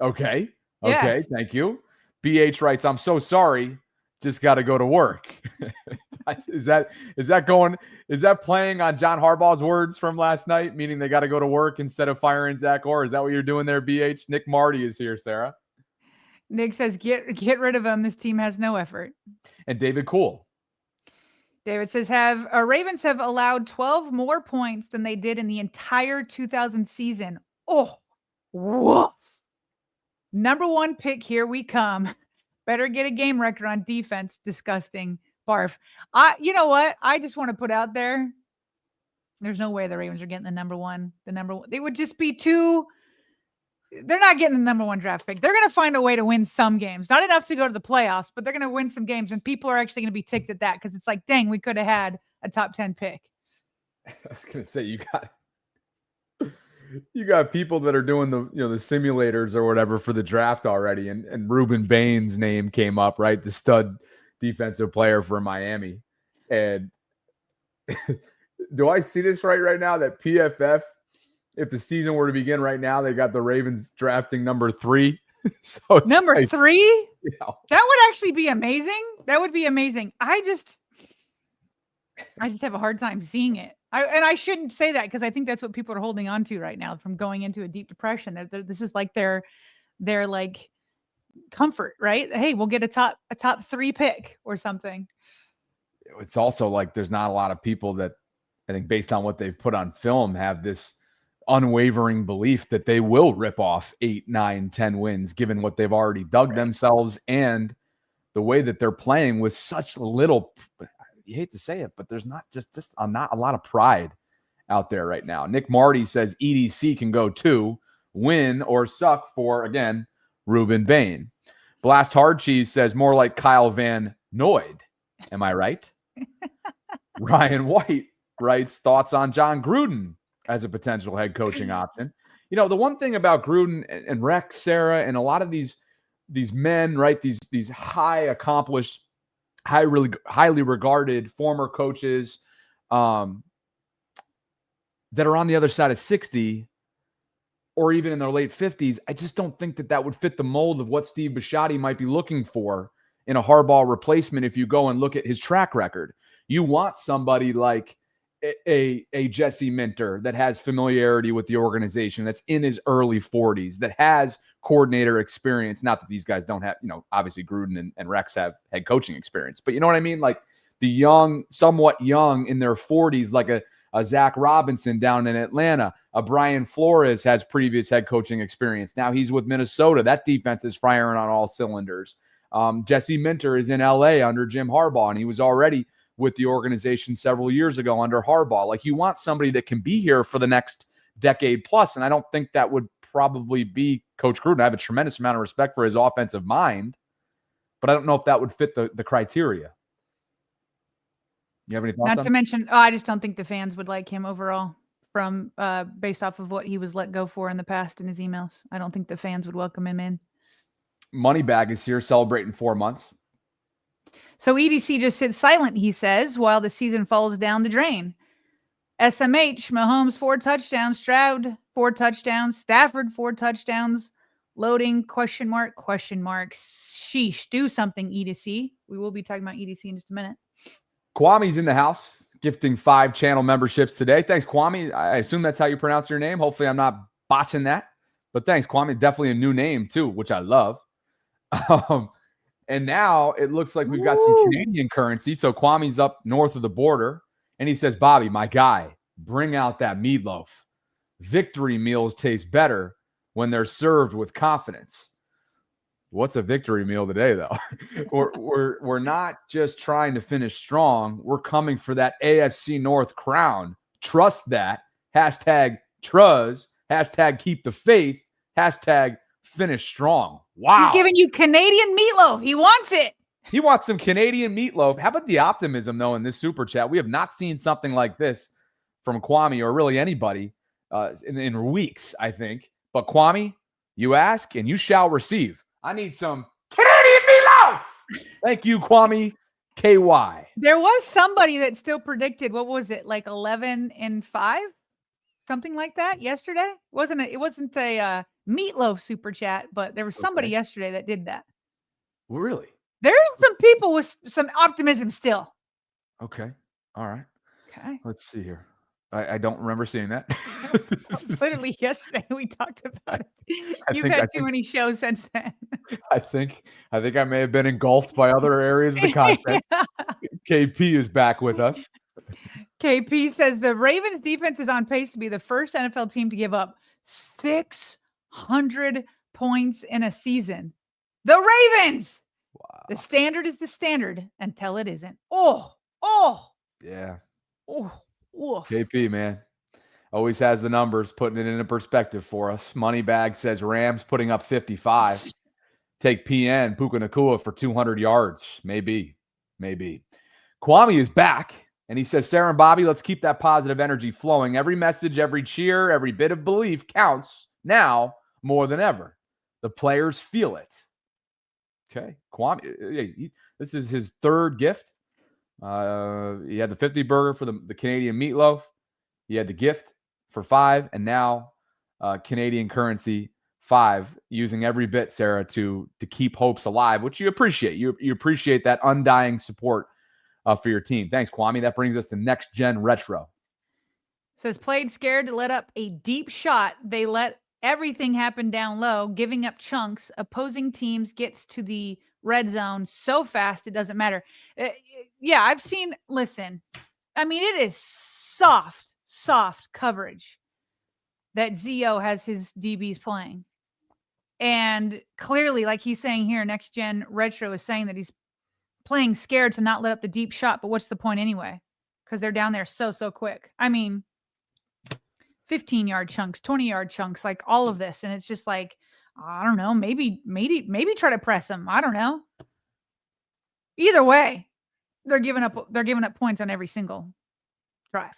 Okay. Yes. Thank you. BH writes, I'm so sorry. Just got to go to work. Is that playing on John Harbaugh's words from last night, meaning they got to go to work instead of firing Zach Orr? Is that what you're doing there, BH? Nick Marty is here, Sarah. Nick says, get rid of him. This team has no effort. And David Cool. David says, Ravens have allowed 12 more points than they did in the entire 2000 season. Oh, woof. Number one pick, here we come. Better get a game record on defense. Disgusting. Barf. You know what? I just want to put out there, there's no way the Ravens are getting the number one. They would just be they're not getting the number one draft pick. They're going to find a way to win some games. Not enough to go to the playoffs, but they're going to win some games, and people are actually going to be ticked at that because it's like, dang, we could have had a top 10 pick. I was going to say, you got people that are doing the simulators or whatever for the draft already, and Ruben Bain's name came up, right? The stud defensive player for Miami. And do I see this right now that PFF, if the season were to begin right now, they got the Ravens drafting number 3. So it's number 3? Yeah. That would actually be amazing. That would be amazing. I just have a hard time seeing it. I shouldn't say that because I think that's what people are holding on to right now from going into a deep depression. This is like their like comfort, right? Hey, we'll get a top 3 pick or something. It's also like there's not a lot of people that I think based on what they've put on film have this unwavering belief that they will rip off 8, 9, 10 wins, given what they've already dug themselves and the way that they're playing with such little, you hate to say it, but there's not not a lot of pride out there right now. Nick Marty says EDC can go 2, win or suck for, again, Ruben Bain. Blast Hard Cheese says more like Kyle Van Noyd. Am I right? Ryan White writes thoughts on John Gruden as a potential head coaching option. The one thing about Gruden and Rex, Sarah, and a lot of these men, right? These high accomplished, highly regarded former coaches that are on the other side of 60 or even in their late 50s, I just don't think that would fit the mold of what Steve Bisciotti might be looking for in a Harbaugh replacement if you go and look at his track record. You want somebody like a Jesse Minter that has familiarity with the organization, that's in his early 40s, that has coordinator experience. Not that these guys don't have, obviously Gruden and Rex have head coaching experience, but you know what I mean? Like the young, somewhat young in their 40s, like a Zach Robinson down in Atlanta. A Brian Flores has previous head coaching experience. Now he's with Minnesota. That defense is firing on all cylinders. Jesse Minter is in LA under Jim Harbaugh, and he was already with the organization several years ago under Harbaugh. Like, you want somebody that can be here for the next decade plus, and I don't think that would probably be Coach Gruden. I have a tremendous amount of respect for his offensive mind, but I don't know if that would fit the criteria. You have any thoughts? Not to mention, I just don't think the fans would like him overall from based off of what he was let go for in the past in his emails. I don't think the fans would welcome him in. Moneybag is here celebrating 4 months. So EDC just sits silent, he says, while the season falls down the drain. SMH, Mahomes 4 touchdowns, Stroud 4 touchdowns, Stafford 4 touchdowns, loading, question mark. Sheesh, do something, EDC. We will be talking about EDC in just a minute. Kwame's in the house, gifting 5 channel memberships today. Thanks, Kwame. I assume that's how you pronounce your name. Hopefully I'm not botching that. But thanks, Kwame. Definitely a new name, too, which I love. And now it looks like we've got some Canadian currency. So Kwame's up north of the border. And he says, Bobby, my guy, bring out that meatloaf. Victory meals taste better when they're served with confidence. What's a victory meal today, though? we're not just trying to finish strong. We're coming for that AFC North crown. Trust that. Hashtag Truz. Hashtag keep the faith. Hashtag finish strong. Wow. He's giving you Canadian meatloaf. He wants it. He wants some Canadian meatloaf. How about the optimism, though, in this super chat? We have not seen something like this from Kwame or really anybody in weeks, I think. But Kwame, you ask and you shall receive. I need some Canadian meatloaf. Thank you, Kwame KY. There was somebody that still predicted, what was it, like 11-5? Something like that yesterday? It wasn't a meatloaf super chat, but there was somebody yesterday that did that. Well, really? There's some people with some optimism still. Okay. All right. Okay. Let's see here. I don't remember seeing that. Literally yesterday we talked about it. You've had too many shows since then. I think I may have been engulfed by other areas of the content. KP is back with us. KP says the Ravens defense is on pace to be the first NFL team to give up 600 points in a season. The Ravens. Wow. The standard is the standard until it isn't. Yeah. Oof. KP, man. Always has the numbers, putting it into perspective for us. Moneybag says Rams putting up 55. Take PN, Puka Nacua for 200 yards. Maybe. Kwame is back, and he says, Sarah and Bobby, let's keep that positive energy flowing. Every message, every cheer, every bit of belief counts now more than ever. The players feel it. Okay. Kwame, this is his 3rd gift. He had the 50 burger for the Canadian meatloaf. He had the gift for 5, and now Canadian currency 5, using every bit, Sarah, to keep hopes alive, which you appreciate. You appreciate that undying support for your team. Thanks, Kwame. That brings us to Next Gen Retro. Says played scared to let up a deep shot. They let everything happen down low, giving up chunks. Opposing teams gets to the red zone so fast it doesn't matter. Yeah, I've seen. Listen, I mean, it is soft coverage that Zio has his DBs playing, and clearly, like he's saying here, Next Gen Retro is saying that he's playing scared to not let up the deep shot. But what's the point anyway? Because they're down there so quick. I mean, 15-yard chunks, 20-yard chunks, like all of this, and it's just like, I don't know, maybe try to press them. I don't know. Either way, they're giving up points on every single drive.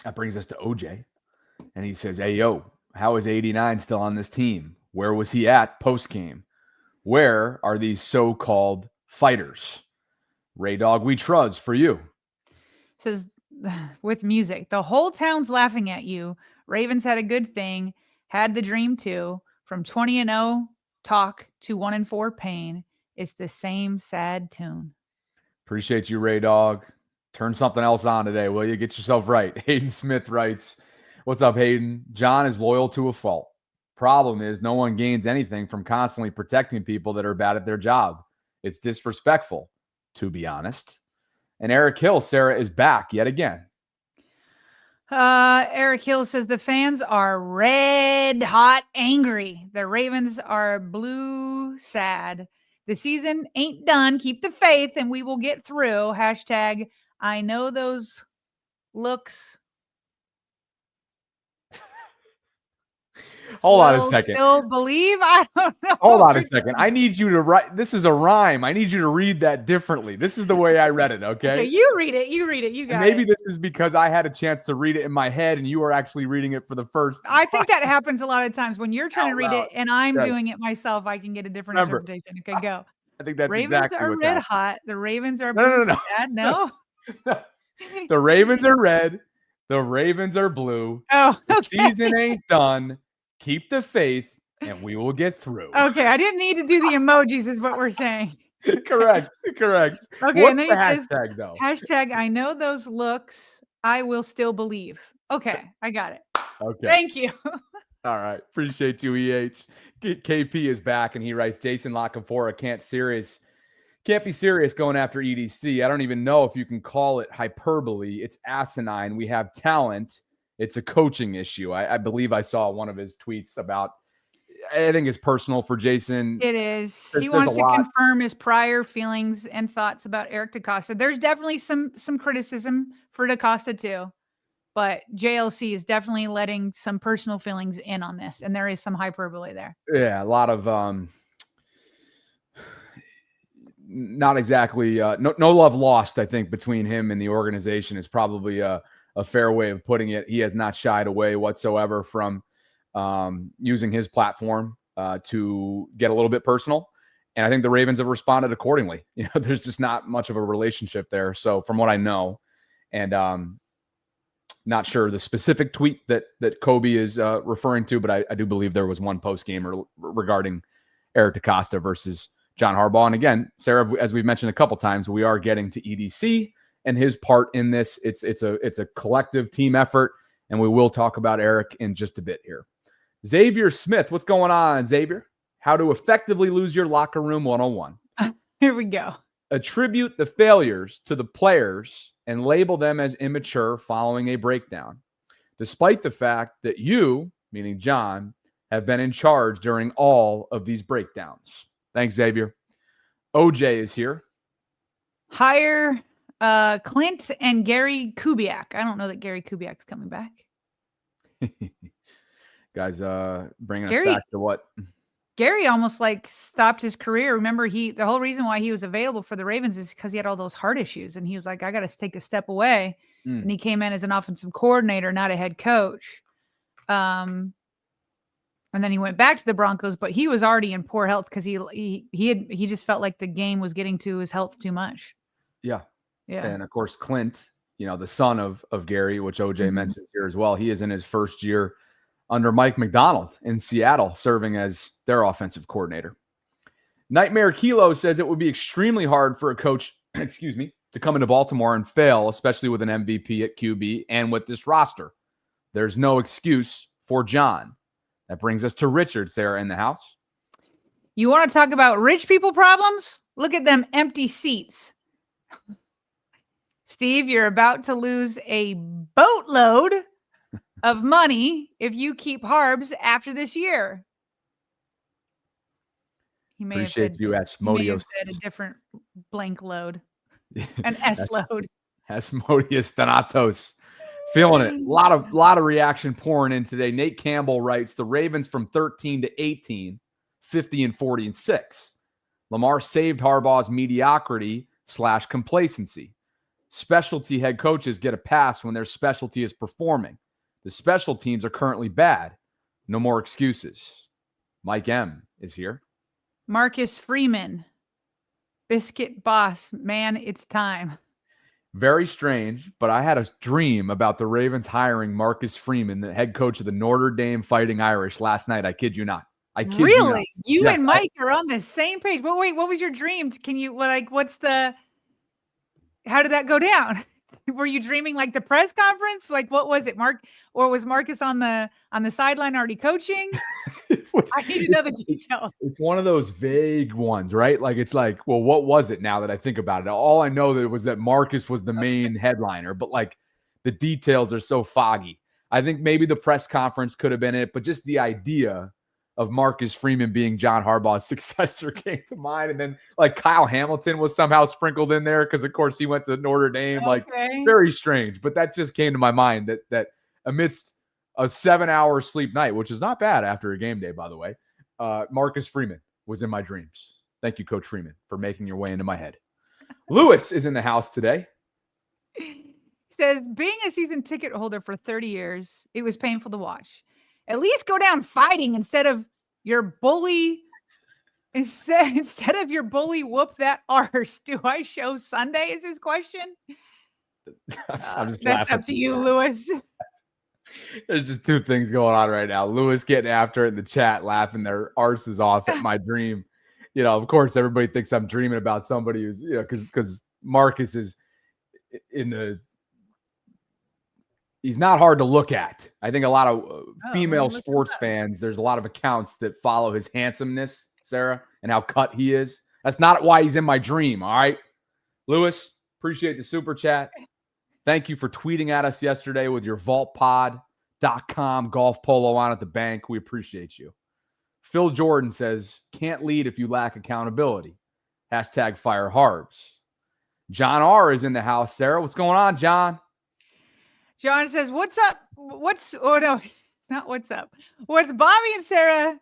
That brings us to OJ, and he says, hey, yo, how is 89 still on this team? Where was he at post-game? Where are these so-called fighters? Ray Dog, we truz for you. Says, with music, the whole town's laughing at you. Ravens had a good thing, had the dream too. From 20-0 talk to 1-4 pain, it's the same sad tune. Appreciate you, Ray Dog. Turn something else on today, will you? Get yourself right. Hayden Smith writes, what's up, Hayden? John is loyal to a fault. Problem is, no one gains anything from constantly protecting people that are bad at their job. It's disrespectful, to be honest. And Eric Hill, Sarah, is back yet again. Eric Hill says the fans are red hot angry. The Ravens are blue sad. The season ain't done. Keep the faith and we will get through. Hashtag I know those looks. Hold on a second. Still believe? I don't know. Hold on a second. I need you to write. This is a rhyme. I need you to read that differently. This is the way I read it, okay? Okay, you read it. You read it. You got and maybe it. this is because I had a chance to read it in my head and you were actually reading it for the first time. I think that happens a lot of times when you're trying to read it and I'm Right. doing it myself. I can get a different interpretation. Okay, go. I think that's Ravens exactly are what's red happening. hot. The Ravens are No. blue sad. No. The Ravens are red. The Ravens are blue. Oh, The okay. season ain't done. Keep the faith, and we will get through. Okay, I didn't need to do the emojis, is what we're saying. Correct. Okay, What's and then the he says, hashtag, though? hashtag I know those looks. I will still believe. Okay, I got it. Okay. Thank you. All right. Appreciate you, EH. KP is back, and he writes, Jason Lockenfora can't be serious going after EDC. I don't even know if you can call it hyperbole. It's asinine. We have talent. It's a coaching issue. I believe I saw one of his tweets about, I think it's personal for Jason. It is. There's He wants a to lot. confirm his prior feelings and thoughts about Eric DaCosta. There's definitely some criticism for DaCosta too, but JLC is definitely letting some personal feelings in on this, and there is some hyperbole there. Yeah, a lot of not exactly no love lost, I think, between him and the organization is probably a fair way of putting it. He has not shied away whatsoever from using his platform to get a little bit personal. And I think the Ravens have responded accordingly. You know, there's just not much of a relationship there. So from what I know, and not sure the specific tweet that Kobe is referring to, but I do believe there was one post game regarding Eric DaCosta versus John Harbaugh. And again, Sarah, as we've mentioned a couple times, we are getting to EDC and his part in this. It's a collective team effort, and we will talk about Eric in just a bit here. Xavier Smith, what's going on, Xavier? How to effectively lose your locker room 101. Here we go. Attribute the failures to the players and label them as immature following a breakdown, despite the fact that you, meaning John, have been in charge during all of these breakdowns. Thanks, Xavier. OJ is here. Hire Clint and Gary Kubiak. I don't know that Gary Kubiak's coming back. Guys, bringing us Gary- back to what? Gary almost like stopped his career. Remember, the whole reason why he was available for the Ravens is because he had all those heart issues. And he was like, I got to take a step away. And he came in as an offensive coordinator, not a head coach. And then he went back to the Broncos, but he was already in poor health because he just felt like the game was getting to his health too much. Yeah. Yeah. And of course, Clint, the son of Gary, which OJ mentions here as well. He is in his first year under Mike McDonald in Seattle, serving as their offensive coordinator. Nightmare Kilo says it would be extremely hard for a coach, to come into Baltimore and fail, especially with an MVP at QB and with this roster. There's no excuse for John. That brings us to Richard, Sarah, in the house. You want to talk about rich people problems? Look at them empty seats. Steve, you're about to lose a boatload of money if you keep Harbs after this year. He may Appreciate have said, you, Asmodeus. He may have said a different blank load, an S load. Asmodeus Thanatos. Feeling it. A lot of reaction pouring in today. Nate Campbell writes, the Ravens from 13 to 18, 50 and 40 and 6. Lamar saved Harbaugh's mediocrity / complacency. Specialty head coaches get a pass when their specialty is performing. The special teams are currently bad. No more excuses. Mike M is here. Marcus Freeman. Biscuit boss. Man, it's time. Very strange, but I had a dream about the Ravens hiring Marcus Freeman, the head coach of the Notre Dame Fighting Irish, last night. I kid you not. I kid you not. You Yes, and Mike are on the same page. But wait, what was your dream? Can you what's the How did that go down? Were you dreaming like the press conference? Like, what was it, Mark? Or was Marcus on the sideline already coaching? I need to know the details. It's one of those vague ones, right? Like, it's like, well, what was it now that I think about it? All I know that was that Marcus was the main headliner, but like the details are so foggy. I think maybe the press conference could have been it, but just the idea of Marcus Freeman being John Harbaugh's successor came to mind. And then like Kyle Hamilton was somehow sprinkled in there because of course he went to Notre Dame. Like very strange, but that just came to my mind that amidst a 7-hour sleep night, which is not bad after a game day, by the way, Marcus Freeman was in my dreams. Thank you, Coach Freeman, for making your way into my head. Lewis is in the house today. He says, being a season ticket holder for 30 years, it was painful to watch. At least go down fighting instead of your bully. Instead of your bully whoop that arse. Do I show Sunday? Is his question. I'm just that's laughing. up to you, Lewis. There's just two things going on right now. Lewis getting after it in the chat, laughing their arses off at my dream. You know, of course, everybody thinks I'm dreaming about somebody who's, you know, because Marcus is in the. He's not hard to look at. I think a lot of female sports fans, there's a lot of accounts that follow his handsomeness, Sarah, and how cut he is. That's not why he's in my dream, all right? Lewis, appreciate the super chat. Thank you for tweeting at us yesterday with your vaultpod.com golf polo on at the bank. We appreciate you. Phil Jordan says, can't lead if you lack accountability. Hashtag fire Harbs. John R. is in the house. Sarah, what's going on, John? John says, what's up? Oh, no, not what's up. What's Bobby and Sarah?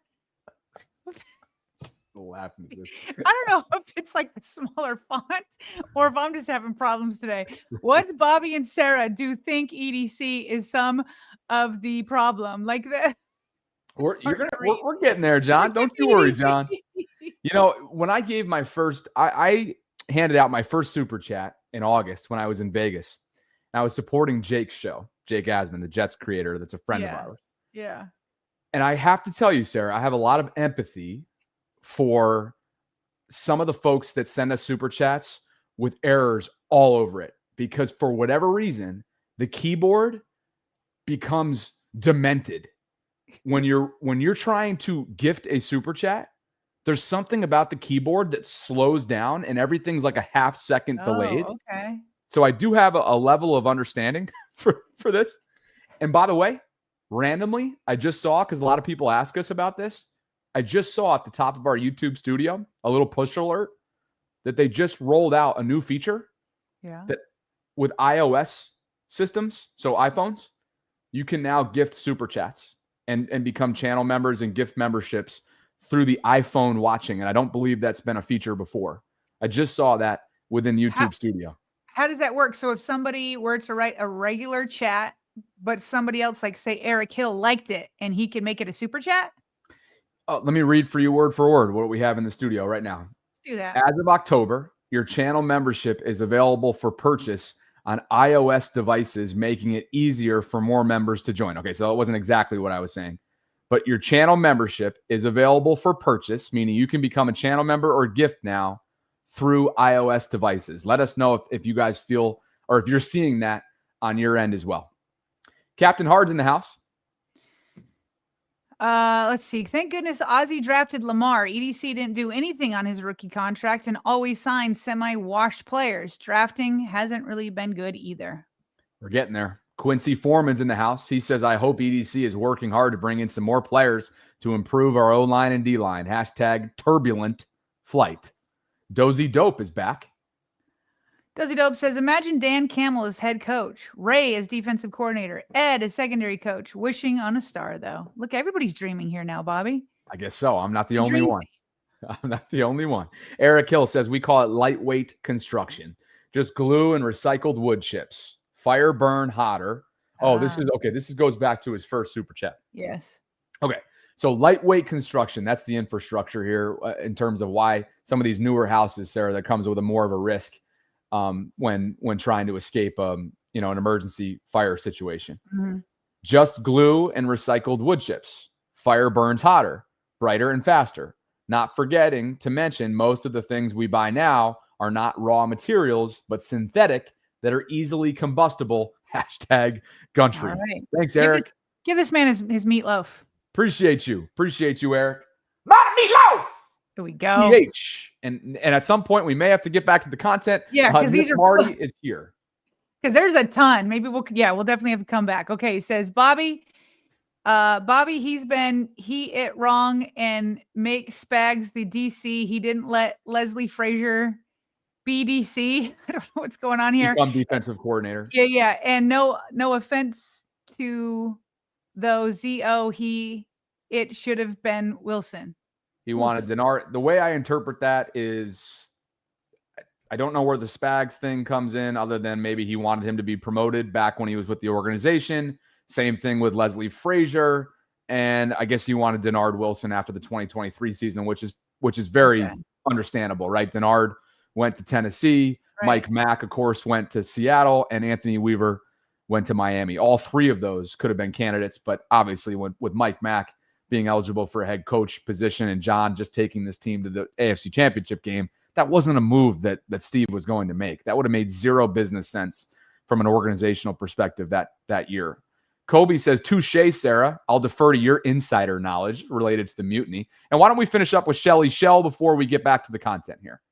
Laughing at this. I don't know if it's like the smaller font or if I'm just having problems today. What's Bobby and Sarah do think EDC is some of the problem? Like that. We're getting there, John. Don't you worry, John. You know, when I gave my first, I handed out my first super chat in August when I was in Vegas. I was supporting Jake's show, Jake Asman, the Jets creator. That's a friend of ours. Yeah. And I have to tell you, Sarah, I have a lot of empathy for some of the folks that send us super chats with errors all over it, because for whatever reason, the keyboard becomes demented. When you're trying to gift a super chat, there's something about the keyboard that slows down and everything's like a half second delayed. Okay. So I do have a level of understanding for this. And by the way, randomly, I just saw, because a lot of people ask us about this, I just saw at the top of our YouTube studio a little push alert that they just rolled out a new feature that with iOS systems, so iPhones, you can now gift super chats and become channel members and gift memberships through the iPhone watching. And I don't believe that's been a feature before. I just saw that within YouTube Studio. How does that work? So if somebody were to write a regular chat, but somebody else, like say Eric Hill, liked it and he can make it a super chat? Let me read for you word for word what we have in the studio right now. Let's do that. As of October, your channel membership is available for purchase on iOS devices, making it easier for more members to join. Okay, so that wasn't exactly what I was saying. But your channel membership is available for purchase, meaning you can become a channel member or gift now through iOS devices. Let us know if you guys feel, or if you're seeing that on your end as well. Captain Hard's in the house. Let's see. Thank goodness Ozzie drafted Lamar. EDC didn't do anything on his rookie contract and always signed semi-washed players. Drafting hasn't really been good either. We're getting there. Quincy Foreman's in the house. He says, I hope EDC is working hard to bring in some more players to improve our O-line and D-line. Hashtag turbulent flight. Dozy Dope is back. Dozy Dope says, imagine Dan Campbell as head coach, Ray as defensive coordinator, Ed as secondary coach. Wishing on a star, though. Look, everybody's dreaming here now, Bobby. I guess so. I'm not the only one. I'm not the only one. Eric Hill says, we call it lightweight construction. Just glue and recycled wood chips. Fire burn hotter. Oh, this goes back to his first super chat. Yes. Okay. So lightweight construction, that's the infrastructure here in terms of why some of these newer houses, Sarah, that comes with a more of a risk when trying to escape an emergency fire situation. Mm-hmm. Just glue and recycled wood chips. Fire burns hotter, brighter, and faster. Not forgetting to mention most of the things we buy now are not raw materials, but synthetic that are easily combustible. Hashtag Gundry. All right. Thanks, Eric. Give this man his meatloaf. Appreciate you, Eric. My meatloaf. Here we go. PH. And at some point, we may have to get back to the content. Yeah, because these are Marty is here. Because there's a ton. Maybe we'll definitely have to come back. Okay, he says, Bobby, he it wrong and make Spags the DC. He didn't let Leslie Frazier be DC. I don't know what's going on here. Become defensive coordinator. Yeah. And no offense to those ZO, it should have been Wilson. He wanted Denard. The way I interpret that is, I don't know where the Spags thing comes in, other than maybe he wanted him to be promoted back when he was with the organization. Same thing with Leslie Frazier. And I guess he wanted Denard Wilson after the 2023 season, which is very understandable, right? Denard went to Tennessee. Right. Mike Mack, of course, went to Seattle, and Anthony Weaver went to Miami. All three of those could have been candidates, but obviously with Mike Mack being eligible for a head coach position and John just taking this team to the AFC Championship game, that wasn't a move that Steve was going to make. That would have made zero business sense from an organizational perspective that year. Kobe says, touche, Sarah. I'll defer to your insider knowledge related to the mutiny. And why don't we finish up with Shelly Shell before we get back to the content here?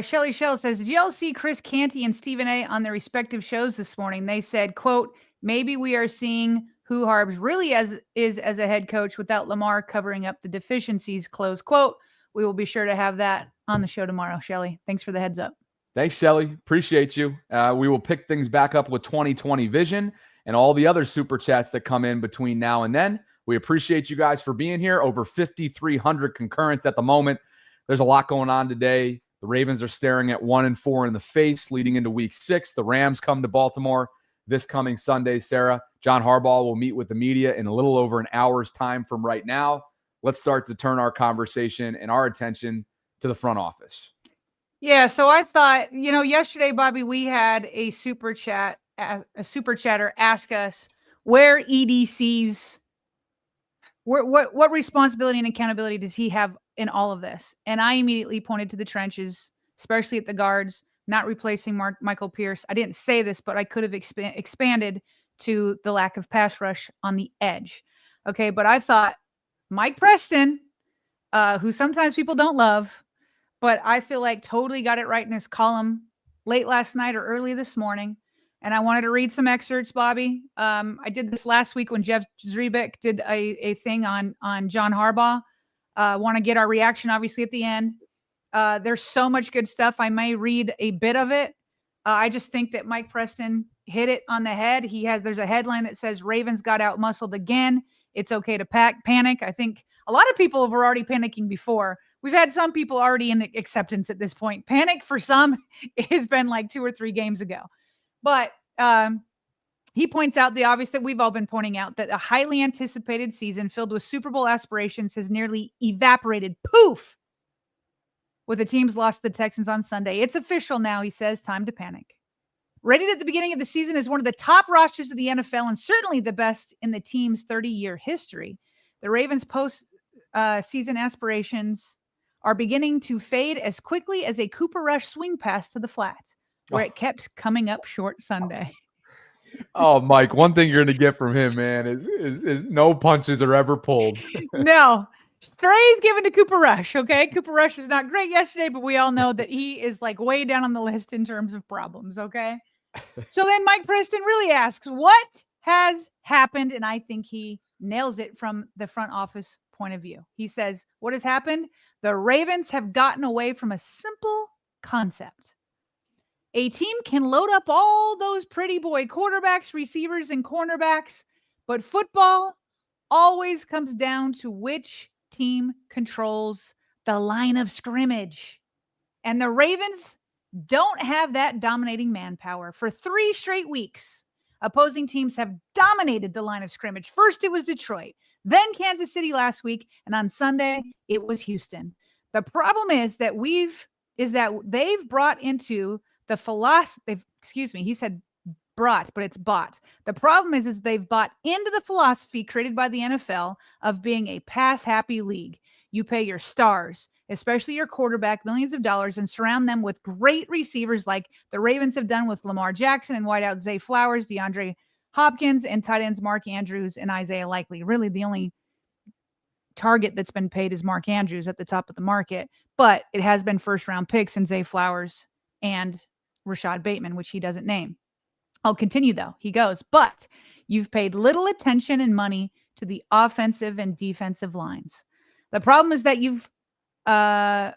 Shelly Shell says, did y'all see Chris Canty and Stephen A. on their respective shows this morning? They said, quote, maybe we are seeing who Harbs really is as a head coach without Lamar covering up the deficiencies, close quote. We will be sure to have that on the show tomorrow, Shelly. Thanks for the heads up. Thanks, Shelly. Appreciate you. We will pick things back up with 2020 vision and all the other super chats that come in between now and then. We appreciate you guys for being here. Over 5,300 concurrents at the moment. There's a lot going on today. The Ravens are staring at 1-4 in the face leading into week 6. The Rams come to Baltimore this coming Sunday, Sarah. John Harbaugh will meet with the media in a little over an hour's time from right now. Let's start to turn our conversation and our attention to the front office. Yeah, so I thought, yesterday, Bobby, we had a super chatter ask us where EDC's, what responsibility and accountability does he have in all of this? And I immediately pointed to the trenches, especially at the guards, not replacing Michael Pierce. I didn't say this, but I could have expanded to the lack of pass rush on the edge. Okay, but I thought Mike Preston, who sometimes people don't love, but I feel like totally got it right in his column late last night or early this morning. And I wanted to read some excerpts, Bobby. I did this last week when Jeff Zrebiec did a thing on John Harbaugh. Want to get our reaction, obviously, at the end. There's so much good stuff. I may read a bit of it. I just think that Mike Preston hit it on the head. There's a headline that says Ravens got out muscled again. It's okay to panic. I think a lot of people were already panicking before. We've had some people already in acceptance at this point. Panic for some has been like 2 or 3 games ago. But he points out the obvious that we've all been pointing out, that a highly anticipated season filled with Super Bowl aspirations has nearly evaporated. Poof! With the teams lost to the Texans on Sunday. It's official now, he says, time to panic. Rated at the beginning of the season as one of the top rosters of the NFL and certainly the best in the team's 30-year history, the Ravens' post-season aspirations are beginning to fade as quickly as a Cooper Rush swing pass to the flat, where it kept coming up short Sunday. Oh, Mike, one thing you're going to get from him, man, is no punches are ever pulled. No. Praise given to Cooper Rush, okay? Cooper Rush was not great yesterday, but we all know that he is like way down on the list in terms of problems, okay? So then Mike Preston really asks, what has happened? And I think he nails it from the front office point of view. He says, what has happened? The Ravens have gotten away from a simple concept. A team can load up all those pretty boy quarterbacks, receivers, and cornerbacks, but football always comes down to which team controls the line of scrimmage. And the Ravens don't have that dominating manpower. For 3 straight weeks, opposing teams have dominated the line of scrimmage. First, it was Detroit, then Kansas City last week, and on Sunday, it was Houston. The problem is that they've brought into the philosophy, he said brought, but it's bought. The problem is they've bought into the philosophy created by the NFL of being a pass-happy league. You pay your stars, especially your quarterback, millions of dollars, and surround them with great receivers like the Ravens have done with Lamar Jackson and wideout Zay Flowers, DeAndre Hopkins, and tight ends Mark Andrews and Isaiah Likely. Really, the only target that's been paid is Mark Andrews at the top of the market, but it has been first-round picks in Zay Flowers and Rashad Bateman, which he doesn't name. I'll continue, though. He goes, but you've paid little attention and money to the offensive and defensive lines. The problem is that you've I've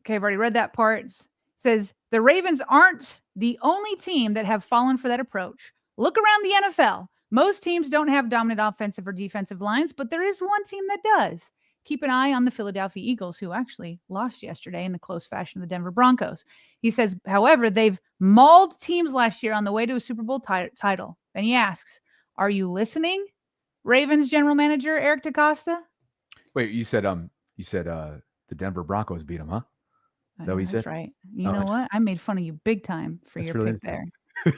already read that part. It says the Ravens aren't the only team that have fallen for that approach. Look around the NFL. Most teams don't have dominant offensive or defensive lines, but there is one team that does. Keep an eye on the Philadelphia Eagles, who actually lost yesterday in the close fashion of the Denver Broncos. He says, however, they've mauled teams last year on the way to a Super Bowl title. Then he asks, are you listening, Ravens general manager Eric DeCosta? Wait, you said the Denver Broncos beat them, huh? Is that what you said? That's right. You know what? I made fun of you big time for your really pick there.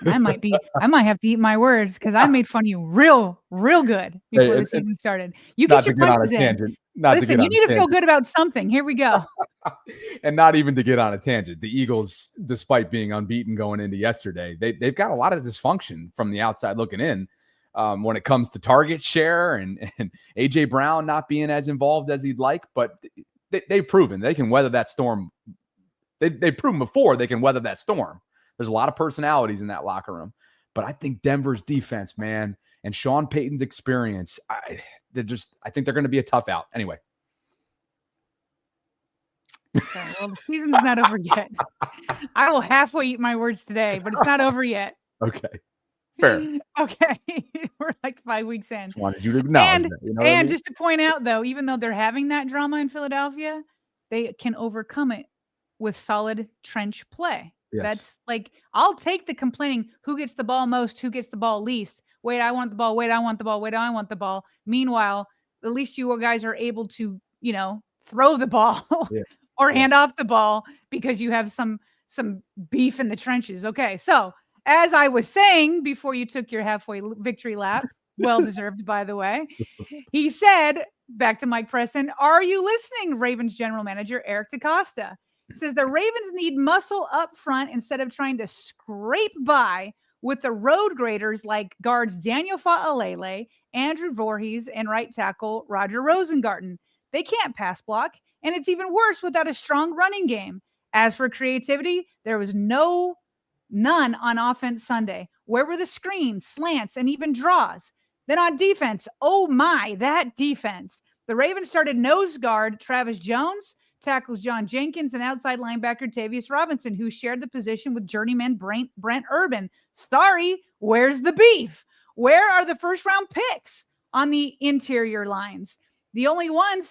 I might have to eat my words because I made fun of you real good before the season started. You get your punches in. Listen, you need to feel good about something. Here we go. And not even to get on a tangent. The Eagles, despite being unbeaten going into yesterday, they've got a lot of dysfunction from the outside looking in when it comes to target share and A.J. Brown not being as involved as he'd like. But they've proven they can weather that storm. They've proven before they can weather that storm. There's a lot of personalities in that locker room. But I think Denver's defense, man, and Sean Payton's experience, I think they're going to be a tough out. Anyway. Okay, well, the season's not over yet. I will halfway eat my words today, but it's not over yet. Okay. Fair. Okay. We're like 5 weeks in. Just wanted you to acknowledge that. You know what I mean? Just to point out, though, even though they're having that drama in Philadelphia, they can overcome it with solid trench play. Yes. That's like, I'll take the complaining, who gets the ball most, who gets the ball least. Wait, I want the ball. Wait, I want the ball. Wait, I want the ball. Meanwhile, at least you guys are able to, throw the ball or hand off the ball because you have some beef in the trenches. Okay, so as I was saying before you took your halfway victory lap, well-deserved, by the way, he said, back to Mike Preston, are you listening, Ravens general manager Eric DeCosta? Says the Ravens need muscle up front instead of trying to scrape by with the road graders like guards Daniel Fa'alele, Andrew Voorhees, and right tackle Roger Rosengarten. They can't pass block, and it's even worse without a strong running game. As for creativity, there was none on offense Sunday. Where were the screens, slants, and even draws? Then on defense, oh my, that defense. The Ravens started nose guard Travis Jones, tackles John Jenkins, and outside linebacker Tavius Robinson, who shared the position with journeyman Brent Urban. Sorry, where's the beef? Where are the first-round picks on the interior lines? The only one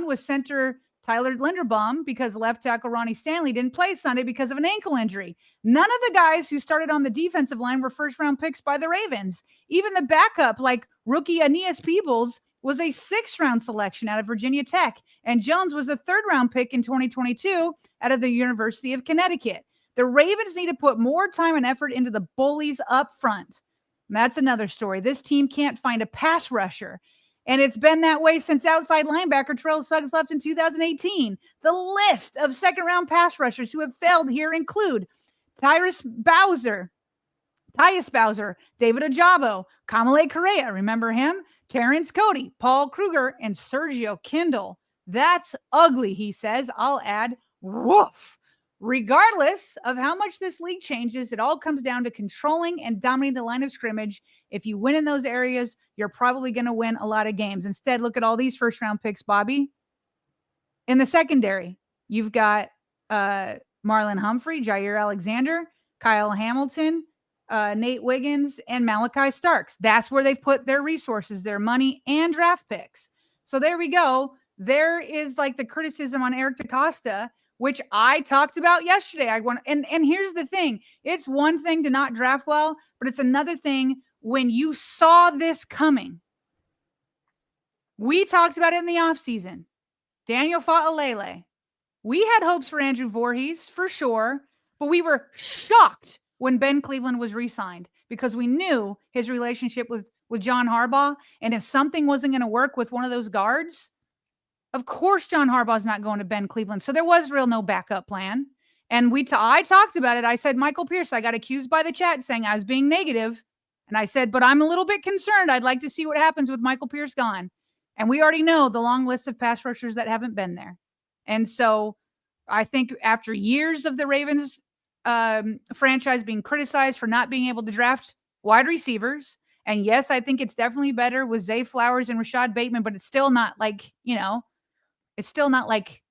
was center Tyler Linderbaum because left tackle Ronnie Stanley didn't play Sunday because of an ankle injury. None of the guys who started on the defensive line were first-round picks by the Ravens. Even the backup, like rookie Aeneas Peebles, was a sixth-round selection out of Virginia Tech, and Jones was a third-round pick in 2022 out of the University of Connecticut. The Ravens need to put more time and effort into the bullies up front. And that's another story. This team can't find a pass rusher, and it's been that way since outside linebacker Terrell Suggs left in 2018. The list of second-round pass rushers who have failed here include Tyus Bowser, David Ajabo, Kamale Correa, remember him? Terrence Cody, Paul Kruger, and Sergio Kindle. That's ugly, he says. I'll add, woof. Regardless of how much this league changes, it all comes down to controlling and dominating the line of scrimmage. If you win in those areas, you're probably going to win a lot of games. Instead, look at all these first-round picks, Bobby. In the secondary, you've got Marlon Humphrey, Jair Alexander, Kyle Hamilton, Nate Wiggins, and Malachi Starks. That's where they've put their resources, their money, and draft picks. So there we go. There is like the criticism on Eric DeCosta, which I talked about yesterday. And here's the thing. It's one thing to not draft well, but it's another thing when you saw this coming. We talked about it in the offseason. Daniel Fa'alele. We had hopes for Andrew Voorhees, for sure, but we were shocked when Ben Cleveland was re-signed because we knew his relationship with John Harbaugh. And if something wasn't going to work with one of those guards, Of course, John Harbaugh's not going to Ben Cleveland. So there was no backup plan. And I talked about it. I said, Michael Pierce, I got accused by the chat saying I was being negative. And I said, but I'm a little bit concerned. I'd like to see what happens with Michael Pierce gone. And we already know the long list of pass rushers that haven't been there. And so I think after years of the Ravens franchise being criticized for not being able to draft wide receivers, and yes, I think it's definitely better with Zay Flowers and Rashad Bateman, but it's still not like, it's still not like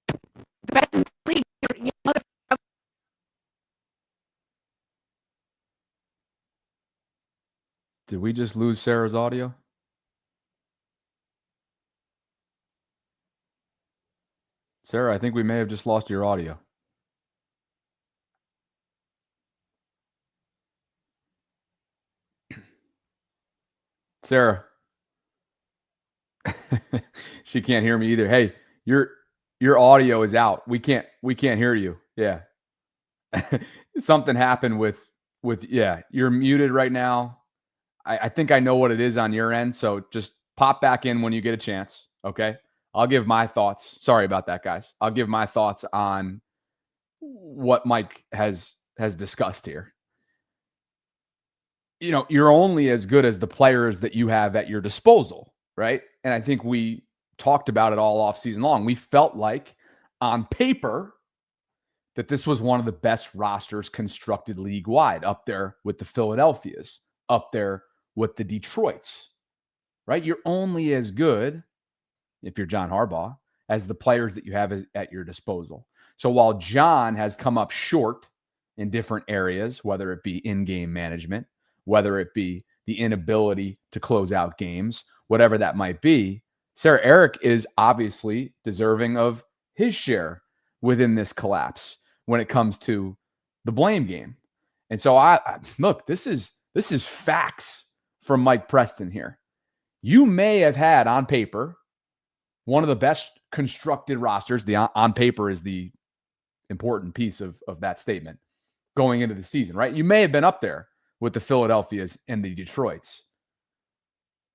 the best in the league. Did we just lose Sarah's audio? Sarah, I think we may have just lost your audio. Sarah. She can't hear me either. Hey, your audio is out. We can't hear you. Yeah. Something happened with you're muted right now. I think I know what it is on your end. So just pop back in when you get a chance. Okay. I'll give my thoughts. Sorry about that, guys. I'll give my thoughts on what Mike has discussed here. You're only as good as the players that you have at your disposal, right? And I think we talked about it all off season long. We felt like on paper that this was one of the best rosters constructed league-wide, up there with the Philadelphias, up there with the Detroits, right? You're only as good, if you're John Harbaugh, as the players that you have at your disposal. So while John has come up short in different areas, whether it be in-game management, whether it be the inability to close out games, whatever that might be, Sarah, Eric is obviously deserving of his share within this collapse when it comes to the blame game. And so I look, this is facts from Mike Preston here. You may have had on paper one of the best constructed rosters. The on paper is the important piece of that statement going into the season, right? You may have been up there with the Philadelphias and the Detroits,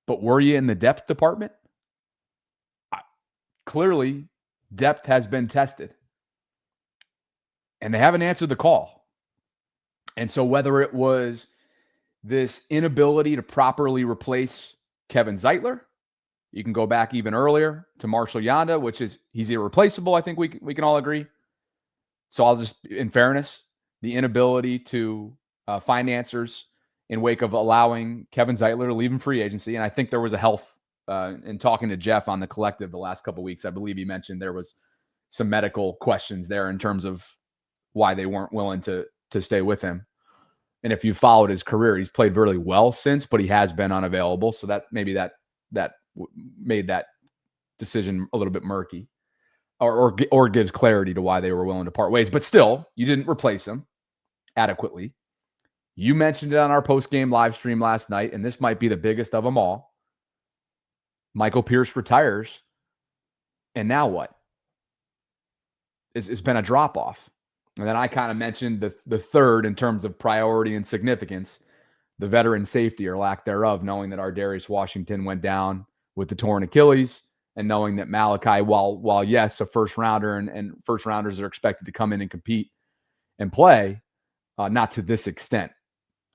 but were you in the depth department? Clearly, depth has been tested, and they haven't answered the call. And so whether it was this inability to properly replace Kevin Zeitler, you can go back even earlier to Marshall Yanda, which is he's irreplaceable. I think we can all agree. So I'll just, in fairness, the inability to find answers in wake of allowing Kevin Zeitler to leave in free agency. And I think there was a health in talking to Jeff on the collective the last couple of weeks. I believe he mentioned there was some medical questions there in terms of why they weren't willing to stay with him. And if you followed his career, he's played really well since, but he has been unavailable. So that maybe that made that decision a little bit murky, or gives clarity to why they were willing to part ways. But still, you didn't replace him adequately. You mentioned it on our post-game live stream last night, and this might be the biggest of them all. Michael Pierce retires, and now what? It's been a drop-off. And then I kind of mentioned the third in terms of priority and significance, the veteran safety or lack thereof, knowing that Ardarius Washington went down with the torn Achilles, and knowing that Malachi, while yes, a first rounder and first rounders are expected to come in and compete and play, not to this extent.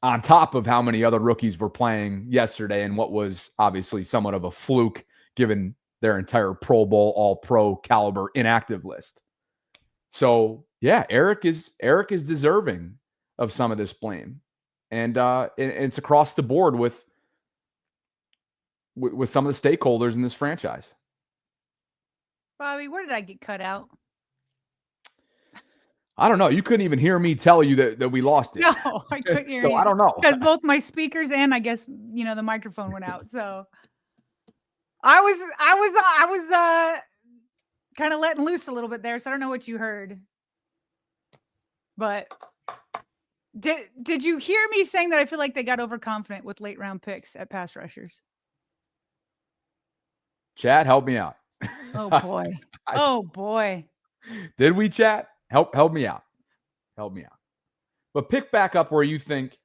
On top of how many other rookies were playing yesterday and what was obviously somewhat of a fluke given their entire Pro Bowl, all-pro caliber inactive list. So yeah, Eric is deserving of some of this blame, and it's across the board with some of the stakeholders in this franchise. Bobby, where did I get cut out? I don't know. You couldn't even hear me tell you that we lost it. No, I couldn't hear you. So I don't know. Because both my speakers and I guess, the microphone went out. So I was kind of letting loose a little bit there. So I don't know what you heard. But did you hear me saying that I feel like they got overconfident with late round picks at pass rushers? Chad, help me out. Oh boy. Oh boy. Did we, chat? Help me out. Help me out. But pick back up where you think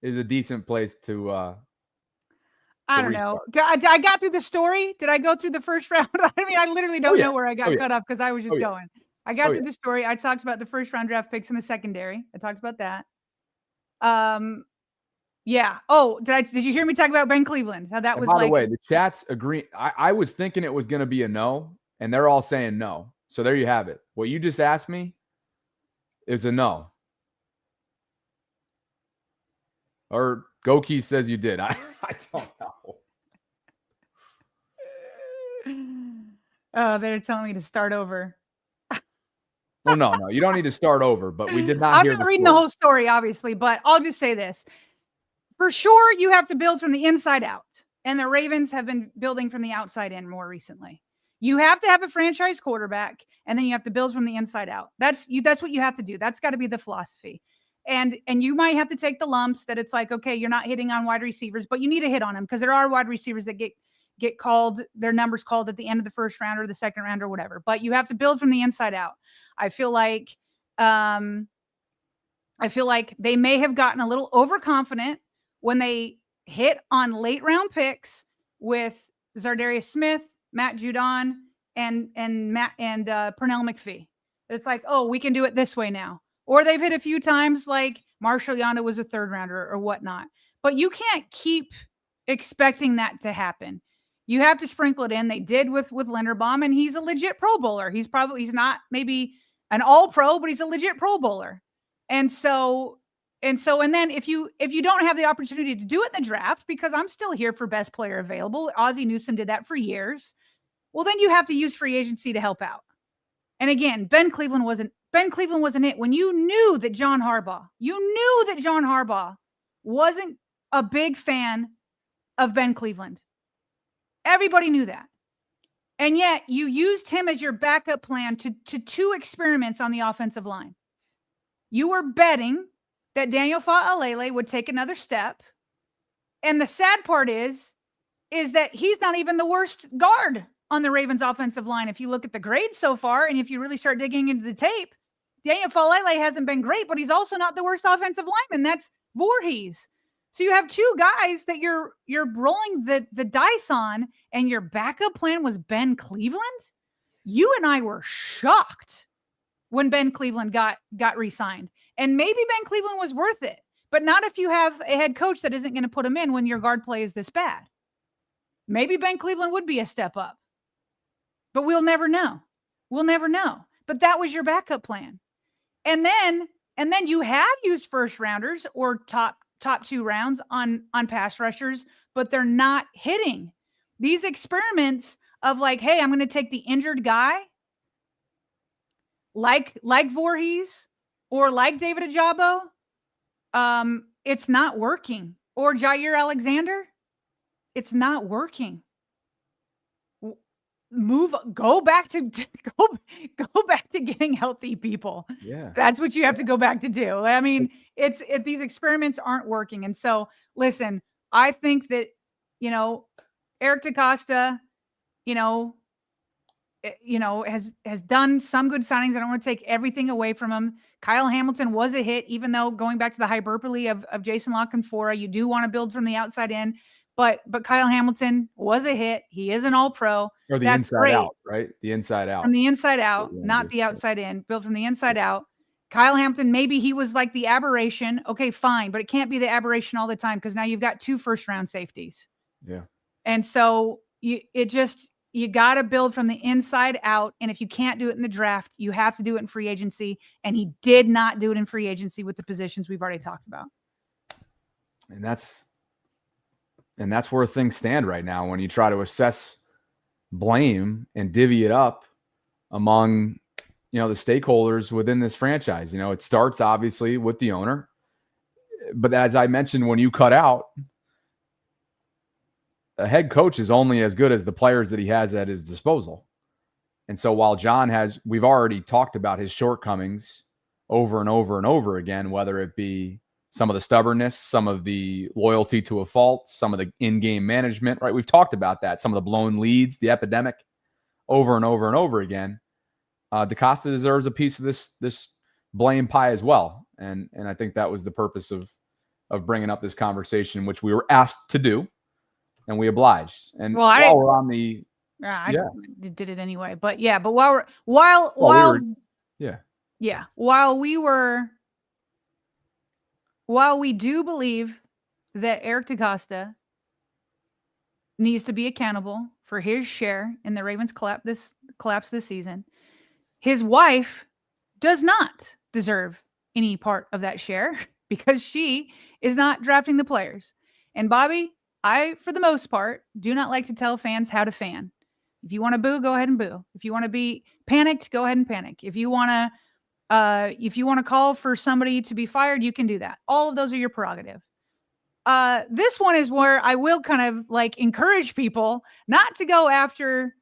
is a decent place to I don't know. I got through the story. Did I go through the first round? I mean, I literally don't know where I got cut off because I was just going. I got through the story. I talked about the first round draft picks in the secondary. I talked about that. Yeah. Oh, did you hear me talk about Ben Cleveland? How that was by the way, the chat's agree. I was thinking it was going to be a no, and they're all saying no. So there you have it. What you just asked me is a no. Or Goki says you did. I don't know. Oh, they're telling me to start over. Well, no. You don't need to start over, but we did not I'm hear not reading the whole story, obviously, but I'll just say this. For sure, you have to build from the inside out. And the Ravens have been building from the outside in more recently. You have to have a franchise quarterback, and then you have to build from the inside out. That's what you have to do. That's got to be the philosophy. And you might have to take the lumps that it's like, okay, you're not hitting on wide receivers, but you need to hit on them because there are wide receivers that get called, their numbers called at the end of the first round or the second round or whatever. But you have to build from the inside out. I feel like they may have gotten a little overconfident when they hit on late round picks with Zardarius Smith, Matt Judon, and Pernell McPhee. It's like, oh, we can do it this way now. Or they've hit a few times like Marshall Yanda was a third rounder or whatnot. But you can't keep expecting that to happen. You have to sprinkle it in. They did with Linderbaum, and he's a legit Pro Bowler. He's not maybe an all pro, but he's a legit Pro Bowler. And then if you don't have the opportunity to do it in the draft, because I'm still here for best player available, Ozzie Newsome did that for years. Well, then you have to use free agency to help out. And again, Ben Cleveland wasn't it. When you knew that John Harbaugh wasn't a big fan of Ben Cleveland. Everybody knew that. And yet you used him as your backup plan to two experiments on the offensive line. You were betting that Daniel Fa'alele would take another step. And the sad part is that he's not even the worst guard on the Ravens offensive line. If you look at the grades so far, and if you really start digging into the tape, Daniel Fa'alele hasn't been great, but he's also not the worst offensive lineman. That's Voorhees. So you have two guys that you're rolling the dice on, and your backup plan was Ben Cleveland. You and I were shocked when Ben Cleveland got re-signed. And maybe Ben Cleveland was worth it, but not if you have a head coach that isn't going to put him in when your guard play is this bad. Maybe Ben Cleveland would be a step up, but we'll never know. We'll never know. But that was your backup plan. And then you have used first rounders or top 2 rounds on pass rushers, but they're not hitting. These experiments of like, hey, I'm going to take the injured guy like Voorhees or like David Ajabo, it's not working. Or Jair Alexander, it's not working. Go back to getting healthy, people. Yeah. That's what you have to go back to do. I mean, these experiments aren't working. And so listen, I think that, Eric DaCosta, has done some good signings. I don't want to take everything away from him. Kyle Hamilton was a hit, even though going back to the hyperbole of Jason Lockenfora, you do want to build from the outside in. But Kyle Hamilton was a hit. He is an all-pro. Or the That's inside great. out, right? The inside out. From the inside out, not the outside in. Built from the inside out. Kyle Hamilton, maybe he was like the aberration. Okay, fine. But it can't be the aberration all the time because now you've got 2 first-round safeties. Yeah. And so you got to build from the inside out. And if you can't do it in the draft, you have to do it in free agency. And he did not do it in free agency with the positions we've already talked about. And that's where things stand right now when you try to assess blame and divvy it up among, the stakeholders within this franchise. It starts obviously with the owner, but as I mentioned, when you cut out, a head coach is only as good as the players that he has at his disposal. And so while John we've already talked about his shortcomings over and over and over again, whether it be some of the stubbornness, some of the loyalty to a fault, some of the in-game management, right? We've talked about that. Some of the blown leads, the epidemic over and over and over again. DaCosta deserves a piece of this blame pie as well. And I think that was the purpose of bringing up this conversation, which we were asked to do. and we obliged. And Well, while we're on the I yeah. did it anyway. But yeah, but while we do believe that Eric DeCosta needs to be accountable for his share in the Ravens collapse this season, his wife does not deserve any part of that share because she is not drafting the players. And Bobby, I, for the most part, do not like to tell fans how to fan. If you want to boo, go ahead and boo. If you want to be panicked, go ahead and panic. If you want to call for somebody to be fired, you can do that. All of those are your prerogative. This one is where I will kind of like encourage people not to go after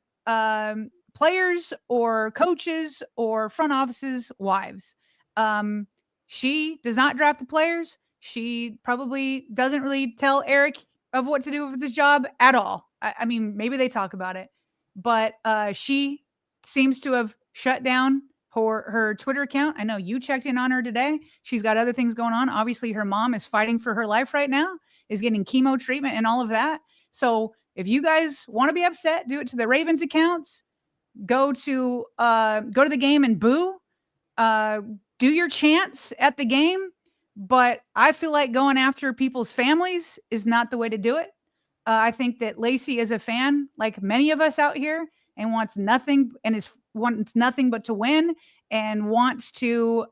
players or coaches or front offices' wives. She does not draft the players. She probably doesn't really tell Eric of what to do with his job at all. I mean, maybe they talk about it, but she seems to have shut down her Twitter account. I know you checked in on her today. She's got other things going on. Obviously, her mom is fighting for her life right now, is getting chemo treatment and all of that. So if you guys want to be upset, do it to the Ravens accounts. Go to the game and boo. Do your chants at the game. But I feel like going after people's families is not the way to do it. I think that Lacey is a fan, like many of us out here, and wants nothing but to win, and wants to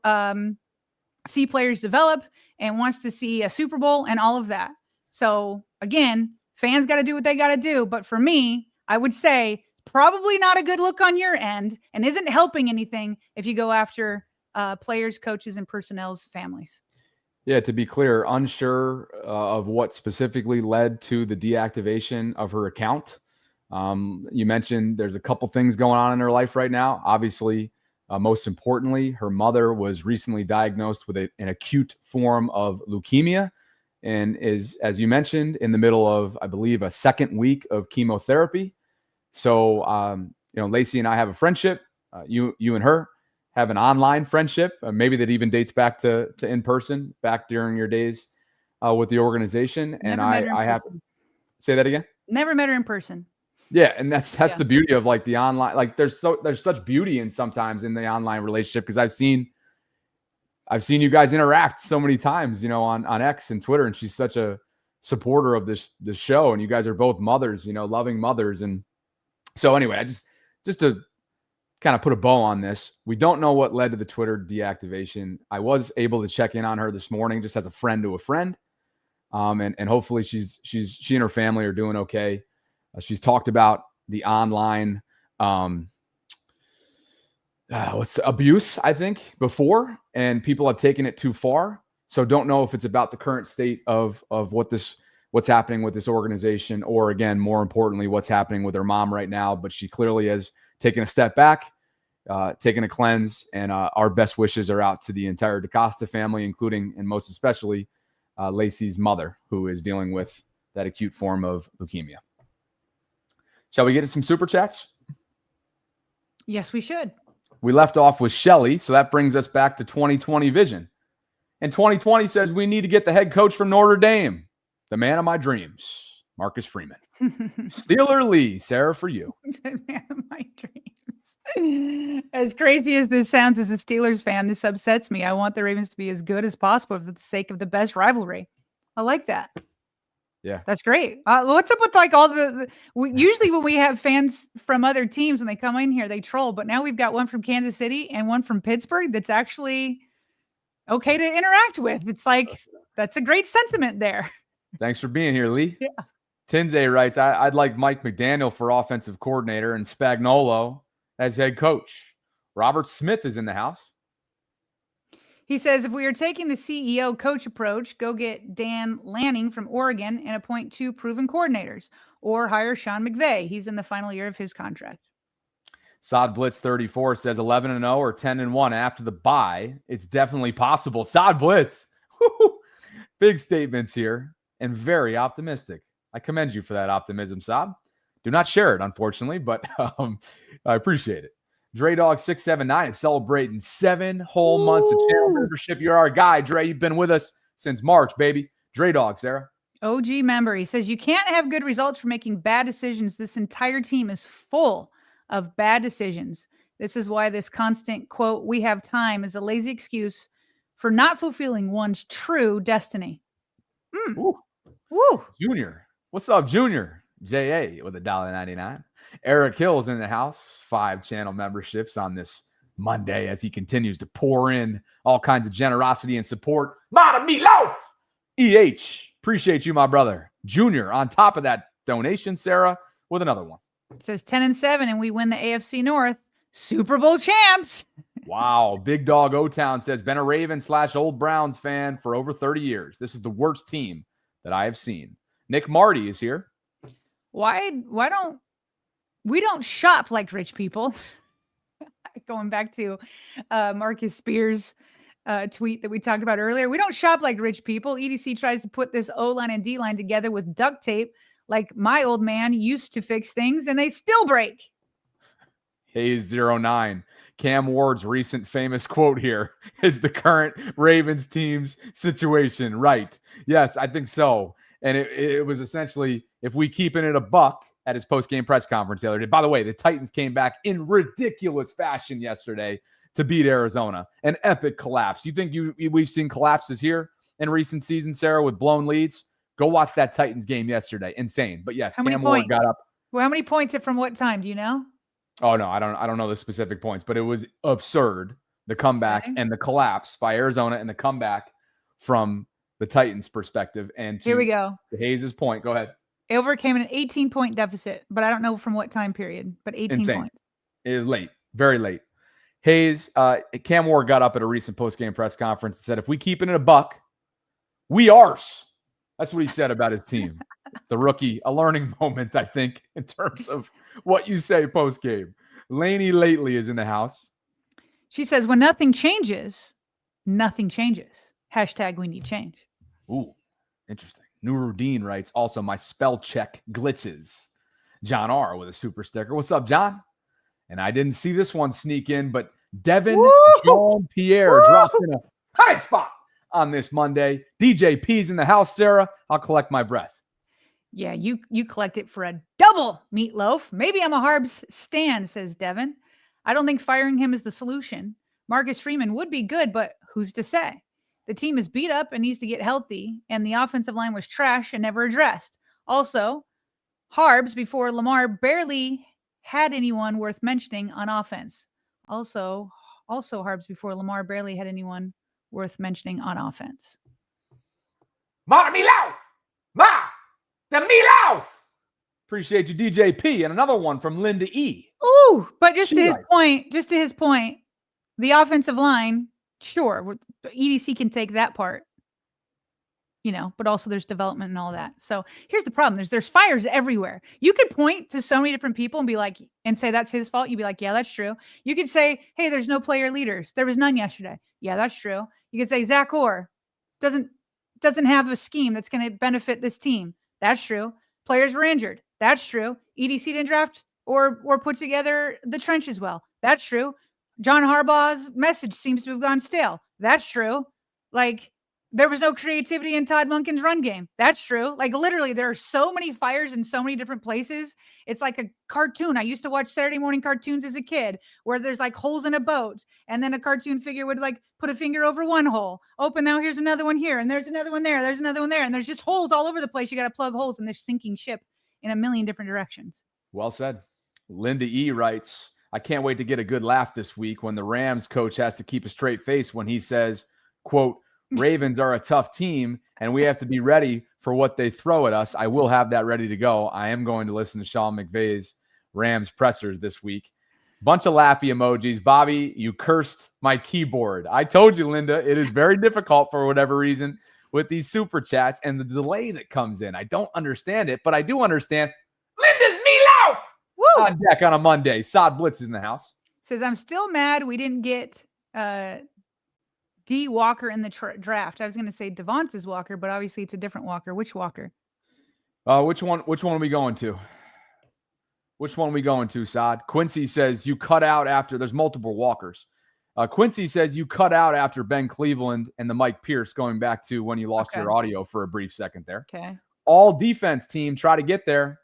see players develop, and wants to see a Super Bowl and all of that. So again, fans got to do what they got to do. But for me, I would say probably not a good look on your end, and isn't helping anything if you go after players, coaches, and personnel's families. Yeah, to be clear, unsure of what specifically led to the deactivation of her account. You mentioned there's a couple things going on in her life right now. Obviously, most importantly, her mother was recently diagnosed with an acute form of leukemia and is, as you mentioned, in the middle of, I believe, a second week of chemotherapy. So, Lacey and I have a friendship. You and her have an online friendship, maybe that even dates back to in person, back during your days with the organization. And I have to say that again. Never met her in person. Yeah, and that's the beauty of like the online. Like there's such beauty in sometimes in the online relationship, because I've seen you guys interact so many times, on X and Twitter, and she's such a supporter of this show, and you guys are both mothers, loving mothers, and so anyway, I just to kind of put a bow on this. We don't know what led to the Twitter deactivation. I was able to check in on her this morning, just as a friend to a friend. And hopefully she and her family are doing okay. She's talked about the online, abuse, I think, before, and people have taken it too far. So don't know if it's about the current state of what's happening with this organization, or again, more importantly, what's happening with her mom right now. But she clearly has taken a step back, taken a cleanse, and our best wishes are out to the entire DeCosta family, including and most especially Lacey's mother, who is dealing with that acute form of leukemia. Shall we get to some super chats? Yes, we should. We left off with Shelly, so that brings us back to 2020 vision. And 2020 says we need to get the head coach from Notre Dame, the man of my dreams, Marcus Freeman. Steeler Lee, Sarah, for you. The man of my dreams. As crazy as this sounds as a Steelers fan, this upsets me. I want the Ravens to be as good as possible for the sake of the best rivalry. I like that. Yeah. That's great. What's up with like all usually when we have fans from other teams, when they come in here, they troll, but now we've got one from Kansas City and one from Pittsburgh that's actually okay to interact with. It's like, that's a great sentiment there. Thanks for being here, Lee. Yeah. Tinze writes, I'd like Mike McDaniel for offensive coordinator and Spagnuolo as head coach. Robert Smith is in the house. He says, if we are taking the CEO coach approach, go get Dan Lanning from Oregon and appoint 2 proven coordinators, or hire Sean McVay. He's in the final year of his contract. Sod Blitz 34 says 11-0 or 10-1 after the bye. It's definitely possible. Sod Blitz. Woo-hoo. Big statements here and very optimistic. I commend you for that optimism, Sod. Do not share it, unfortunately, but I appreciate it. Dre Dog 679 is celebrating 7 whole months of channel membership. You're our guy, Dre. You've been with us since March, baby. Dre Dog, Sarah. OG member. He says, you can't have good results for making bad decisions. This entire team is full of bad decisions. This is why this constant quote, we have time, is a lazy excuse for not fulfilling one's true destiny. Ooh. Woo. Junior. What's up, Junior? JA with $1.99. Eric Hill's in the house. 5 channel memberships on this Monday as he continues to pour in all kinds of generosity and support. Mata Meatloaf! EH. Appreciate you, my brother. Junior, on top of that donation, Sarah, with another one. It says 10-7, and we win the AFC North. Super Bowl champs. Wow. Big Dog O-Town says, been a Raven/Old Browns fan for over 30 years. This is the worst team that I have seen. Nick Marty is here. Why don't we don't shop like rich people? Going back to Marcus Spears' tweet that we talked about earlier. We don't shop like rich people. EDC tries to put this O-line and D-line together with duct tape like my old man used to fix things, and they still break. Hayes09. Cam Ward's recent famous quote here is the current Ravens team's situation. Right. Yes, I think so. And it was essentially, if we keep it a buck, at his post-game press conference the other day. By the way, the Titans came back in ridiculous fashion yesterday to beat Arizona. An epic collapse. You think we've seen collapses here in recent seasons, Sarah, with blown leads? Go watch that Titans game yesterday. Insane. But yes, Cam Ward got up. Well, how many points from what time? Do you know? Oh no, I don't know the specific points, but it was absurd. The comeback and the collapse by Arizona and the comeback from the Titans' perspective. And here we go. To Hayes' point, go ahead. It overcame an 18-point deficit, but I don't know from what time period, but 18 Insane. points. It is late, very late. Hayes, Cam Ward got up at a recent post-game press conference and said, if we keep it in a buck, we arse. That's what he said about his team. The rookie, a learning moment, I think, in terms of what you say post-game. Lainey Lately is in the house. She says, when nothing changes, nothing changes. # we need change. Ooh, interesting. Nuruddin writes, also, my spell check glitches. John R. with a super sticker. What's up, John? And I didn't see this one sneak in, but Devin Jean-Pierre dropped in a high spot on this Monday. DJ P's in the house, Sarah. I'll collect my breath. Yeah, you collect it for a double meatloaf. Maybe I'm a Harbs stan, says Devin. I don't think firing him is the solution. Marcus Freeman would be good, but who's to say? The team is beat up and needs to get healthy, and the offensive line was trash and never addressed. Also, Harbs before Lamar barely had anyone worth mentioning on offense. Also Harbs before Lamar barely had anyone worth mentioning on offense. Ma Meatloaf! Ma! The Meatloaf! Appreciate you, DJ P. And another one from Linda E. Ooh, but just to his point, the offensive line, sure, EDC can take that part, but also there's development and all that. So here's the problem. There's fires everywhere. You could point to so many different people and be like, and say that's his fault. You'd be like, yeah, that's true. You could say, hey, there's no player leaders. There was none yesterday. Yeah, that's true. You could say Zach Orr doesn't have a scheme that's going to benefit this team. That's true. Players were injured. That's true. EDC didn't draft or put together the trench as well. That's true. John Harbaugh's message seems to have gone stale. That's true. Like, there was no creativity in Todd Monken's run game. That's true. Like, literally, there are so many fires in so many different places. It's like a cartoon. I used to watch Saturday morning cartoons as a kid where there's like holes in a boat, and then a cartoon figure would like put a finger over one hole. Open, now here's another one here, and there's another one there. There's another one there, and there's just holes all over the place. You got to plug holes in this sinking ship in a million different directions. Well said. Linda E. writes, I can't wait to get a good laugh this week when the Rams coach has to keep a straight face when he says, quote, Ravens are a tough team and we have to be ready for what they throw at us. I will have that ready to go. I am going to listen to Sean McVay's Rams pressers this week. Bunch of laughy emojis. Bobby, you cursed my keyboard. I told you, Linda, it is very difficult for whatever reason with these super chats and the delay that comes in. I don't understand it, but I do understand Linda's meatloaf on deck on a Monday. Sod Blitz is in the house. Says, I'm still mad we didn't get D. Walker in the draft. I was going to say Devontae Walker, but obviously it's a different Walker. Which Walker? Which one are we going to? Which one are we going to, Sod? Quincy says you cut out after. There's multiple Walkers. Quincy says you cut out after Ben Cleveland and the Mike Pierce, going back to when you lost your audio for a brief second there. Okay. all defense team try to get there.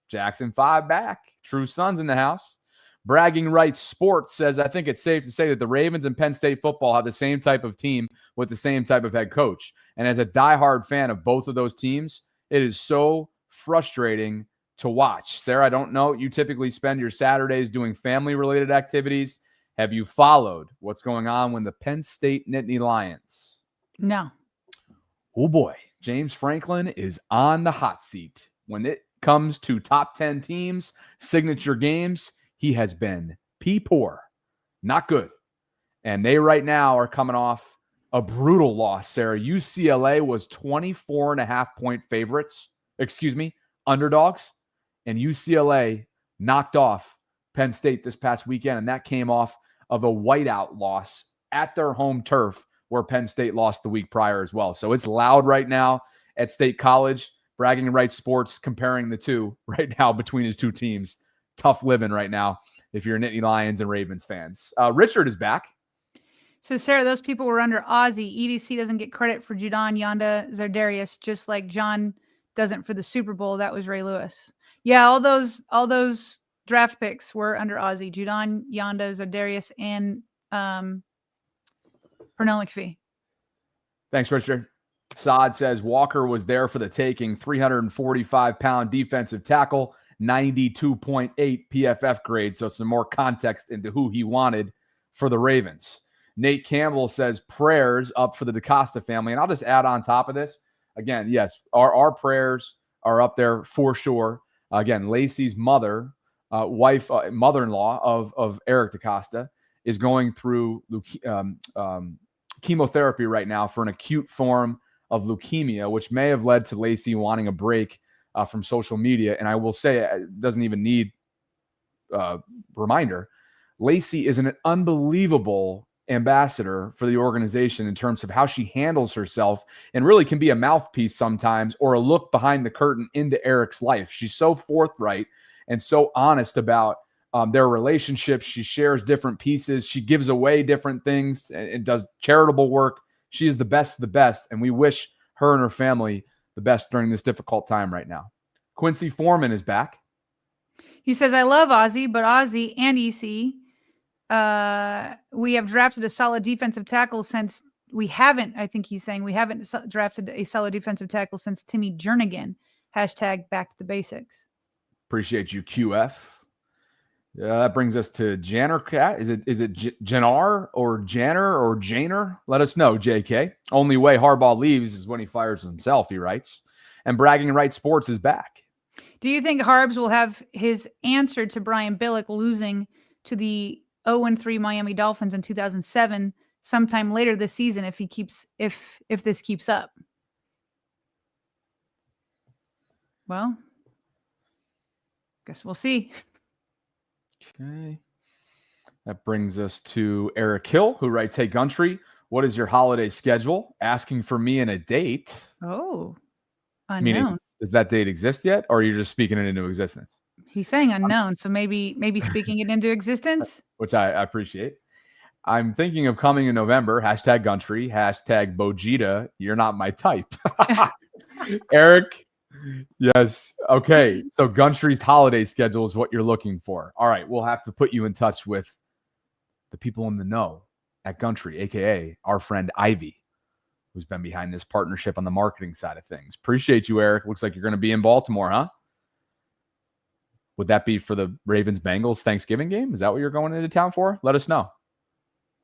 Jackson 5 back. True Sons in the house. Bragging Rights Sports says, I think it's safe to say that the Ravens and Penn State football have the same type of team with the same type of head coach. And as a diehard fan of both of those teams, it is so frustrating to watch. Sarah, I don't know. You typically spend your Saturdays doing family-related activities. Have you followed what's going on with the Penn State Nittany Lions? No. Oh, boy. James Franklin is on the hot seat. When it comes to top 10 teams, signature games, he has been poor. Not good. And they right now are coming off a brutal loss, Sarah. UCLA was 24.5-point favorites. Underdogs. And UCLA knocked off Penn State this past weekend, and that came off of a whiteout loss at their home turf where Penn State lost the week prior as well. So it's loud right now at State College. Bragging Rights Sports comparing the two right now between his two teams. Tough living right now if you're Nittany Lions and Ravens fans. Richard is back. So, Sarah, those people were under Ozzie. EDC doesn't get credit for Judon, Yanda, Zardarius, just like John doesn't for the Super Bowl. That was Ray Lewis. Yeah, all those draft picks were under Ozzie. Judon, Yanda, Zardarius, and Pernell McPhee. Thanks, Richard. Saad says Walker was there for the taking. 345-pound defensive tackle, 92.8 PFF grade. So some more context into who he wanted for the Ravens. Nate Campbell says prayers up for the DaCosta family. And I'll just add on top of this. Again, yes, our prayers are up there for sure. Again, Lacey's mother, mother-in-law of Eric DaCosta is going through chemotherapy right now for an acute form of leukemia, which may have led to Lacey wanting a break from social media. And I will say, it doesn't even need reminder. Lacey is an unbelievable ambassador for the organization in terms of how she handles herself and really can be a mouthpiece sometimes or a look behind the curtain into Eric's life. She's so forthright and so honest about their relationship. She shares different pieces. She gives away different things and does charitable work. She is the best of the best, and we wish her and her family the best during this difficult time right now. Quincy Foreman is back. He says, I love Ozzie, but Ozzie and EC, we have drafted a solid defensive tackle since we haven't drafted a solid defensive tackle since Timmy Jernigan. Hashtag back to the basics. Appreciate you, QF. That brings us to Janner Cat. Is it Jannar or Janner or Janer? Let us know, JK. Only way Harbaugh leaves is when he fires himself, he writes. And Bragging Rights Sports is back. Do you think Harbs will have his answer to Brian Billick losing to the 0-3 Miami Dolphins in 2007 sometime later this season if this keeps up? Well, guess we'll see. Okay. That brings us to Eric Hill, who writes, hey, Gundry, what is your holiday schedule? Asking for me and a date. Oh, unknown. Meaning, does that date exist yet, or are you just speaking it into existence? He's saying unknown, so maybe speaking it into existence. Which I appreciate. I'm thinking of coming in November. Hashtag Gundry. Hashtag Bojita. You're not my type. Eric. Yes. Okay. So Gundry's holiday schedule is what you're looking for. All right. We'll have to put you in touch with the people in the know at Gundry, a.k.a. our friend Ivy, who's been behind this partnership on the marketing side of things. Appreciate you, Eric. Looks like you're going to be in Baltimore, huh? Would that be for the Ravens-Bengals Thanksgiving game? Is that what you're going into town for? Let us know.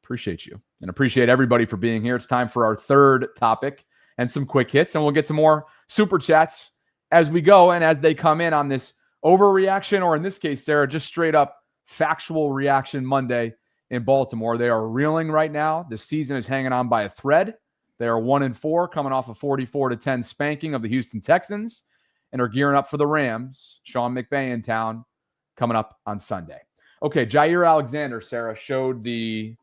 Appreciate you. And appreciate everybody for being here. It's time for our third topic and some quick hits, and we'll get to more super chats as we go and as they come in on this overreaction, or in this case, Sarah, just straight up factual reaction Monday in Baltimore. They are reeling right now. The season is hanging on by a thread. They are 1-4, coming off a 44-10 spanking of the Houston Texans, and are gearing up for the Rams. Sean McVay in town coming up on Sunday. Okay, Jair Alexander, Sarah, showed the...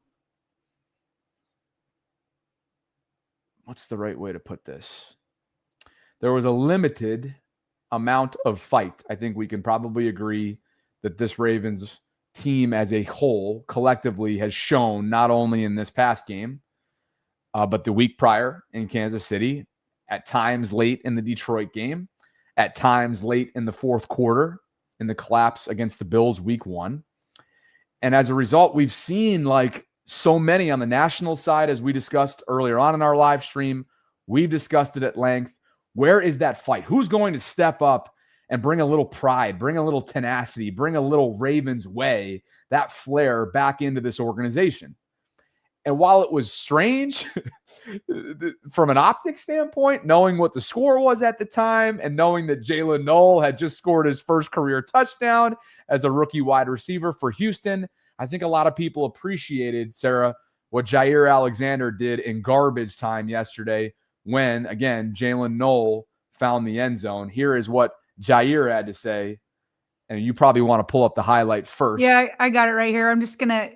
What's the right way to put this? There was a limited amount of fight. I think we can probably agree that this Ravens team as a whole collectively has shown, not only in this past game, but the week prior in Kansas City, at times late in the Detroit game. at times late in the fourth quarter in the collapse against the Bills week 1. And as a result, we've seen like so many on the national side, as we discussed earlier on in our live stream. We've discussed it at length. Where is that fight? Who's going to step up and bring a little pride, bring a little tenacity, bring a little Ravens way, that flair back into this organization? And while it was strange from an optics standpoint, knowing what the score was at the time and knowing that Jalen Noel had just scored his first career touchdown as a rookie wide receiver for Houston, I think a lot of people appreciated, Sarah, what Jair Alexander did in garbage time yesterday when, again, Jalen Noel found the end zone. Here is what Jair had to say. And you probably want to pull up the highlight first. Yeah, I got it right here. I'm just going to,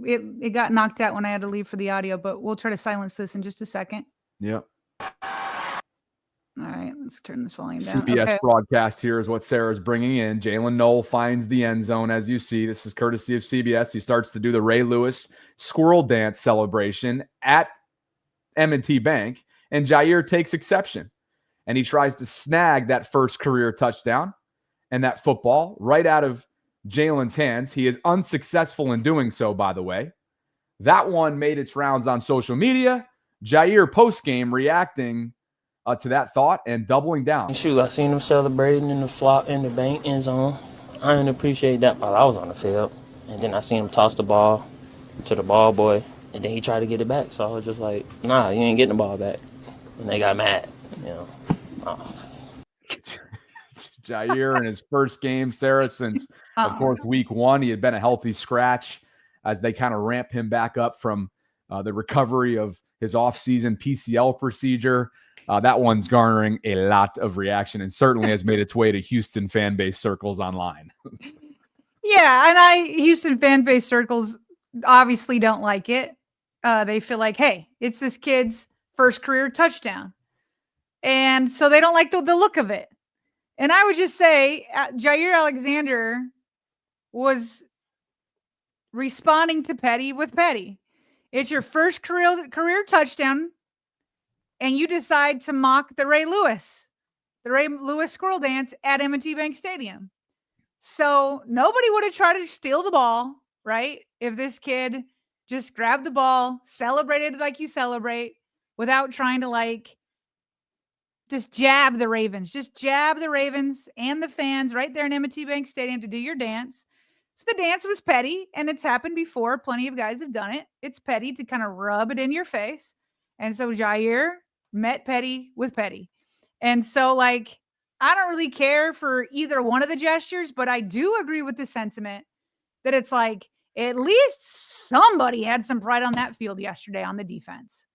it got knocked out when I had to leave for the audio, but we'll try to silence this in just a second. Yep. All right, let's turn this volume down. CBS broadcast here is what Sarah's bringing in. Jalen Noel finds the end zone, as you see. This is courtesy of CBS. He starts to do the Ray Lewis squirrel dance celebration at M&T Bank, and Jair takes exception. And he tries to snag that first career touchdown and that football right out of Jalen's hands. He is unsuccessful in doing so, by the way. That one made its rounds on social media. Jair post-game reacting to that thought and doubling down. Shoot, I seen him celebrating in the bank end zone. I didn't appreciate that while I was on the field. And then I seen him toss the ball to the ball boy, and then he tried to get it back. So I was just like, nah, you ain't getting the ball back. And they got mad, you know. Oh. Jair in his first game, Sarah, since, of course, week 1. He had been a healthy scratch as they kind of ramp him back up from the recovery of his offseason PCL procedure. That one's garnering a lot of reaction and certainly has made its way to Houston fan base circles online. Yeah, and Houston fan base circles obviously don't like it. They feel like, hey, it's this kid's first career touchdown. And so they don't like the look of it. And I would just say Jair Alexander was responding to petty with petty. It's your first career touchdown, and you decide to mock the Ray Lewis squirrel dance at M&T Bank Stadium. So nobody would have tried to steal the ball, right? If this kid just grabbed the ball, celebrated like you celebrate, without trying to just jab the Ravens. Just jab the Ravens and the fans right there in M&T Bank Stadium to do your dance. So the dance was petty, and it's happened before. Plenty of guys have done it. It's petty to kind of rub it in your face. And so Jair met petty with petty. And so, I don't really care for either one of the gestures, but I do agree with the sentiment that it's at least somebody had some pride on that field yesterday on the defense.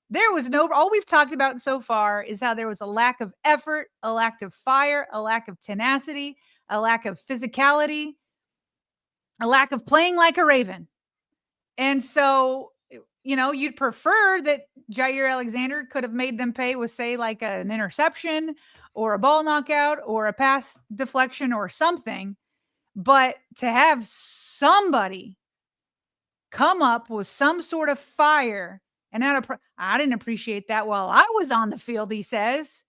There was all we've talked about so far is how there was a lack of effort, a lack of fire, a lack of tenacity, a lack of physicality, a lack of playing like a Raven. And so, you'd prefer that Jair Alexander could have made them pay with, say, an interception or a ball knockout or a pass deflection or something. But to have somebody come up with some sort of fire, and I didn't appreciate that while I was on the field, he says.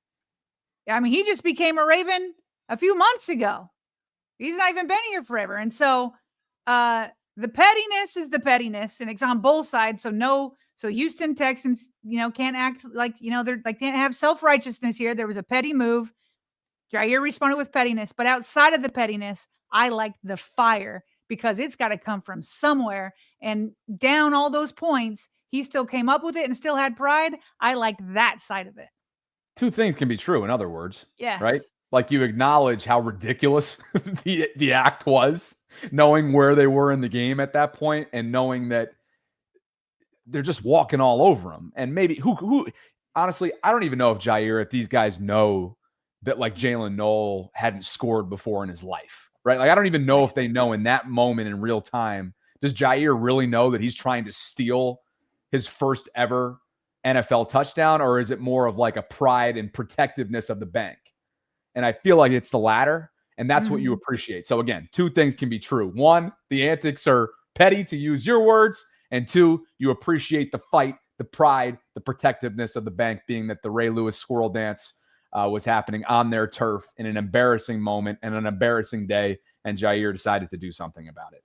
I mean, he just became a Raven a few months ago. He's not even been here forever. And so the pettiness is the pettiness, and it's on both sides. So Houston Texans, can't act they can't have self-righteousness here. There was a petty move. Jair responded with pettiness, but outside of the pettiness, I like the fire because it's got to come from somewhere. And down all those points, he still came up with it and still had pride. I like that side of it. Two things can be true, in other words. Yes. Right? You acknowledge how ridiculous the act was, knowing where they were in the game at that point and knowing that they're just walking all over him. And maybe who honestly, I don't even know if these guys know that Jalen Noel hadn't scored before in his life, right? I don't even know if they know in that moment in real time. Does Jair really know that he's trying to steal his first ever NFL touchdown, or is it more of a pride and protectiveness of the bank? And I feel like it's the latter, and that's what you appreciate. So again, two things can be true. One, the antics are petty, to use your words, and two, you appreciate the fight, the pride, the protectiveness of the bank, being that the Ray Lewis squirrel dance was happening on their turf in an embarrassing moment and an embarrassing day, and Jair decided to do something about it.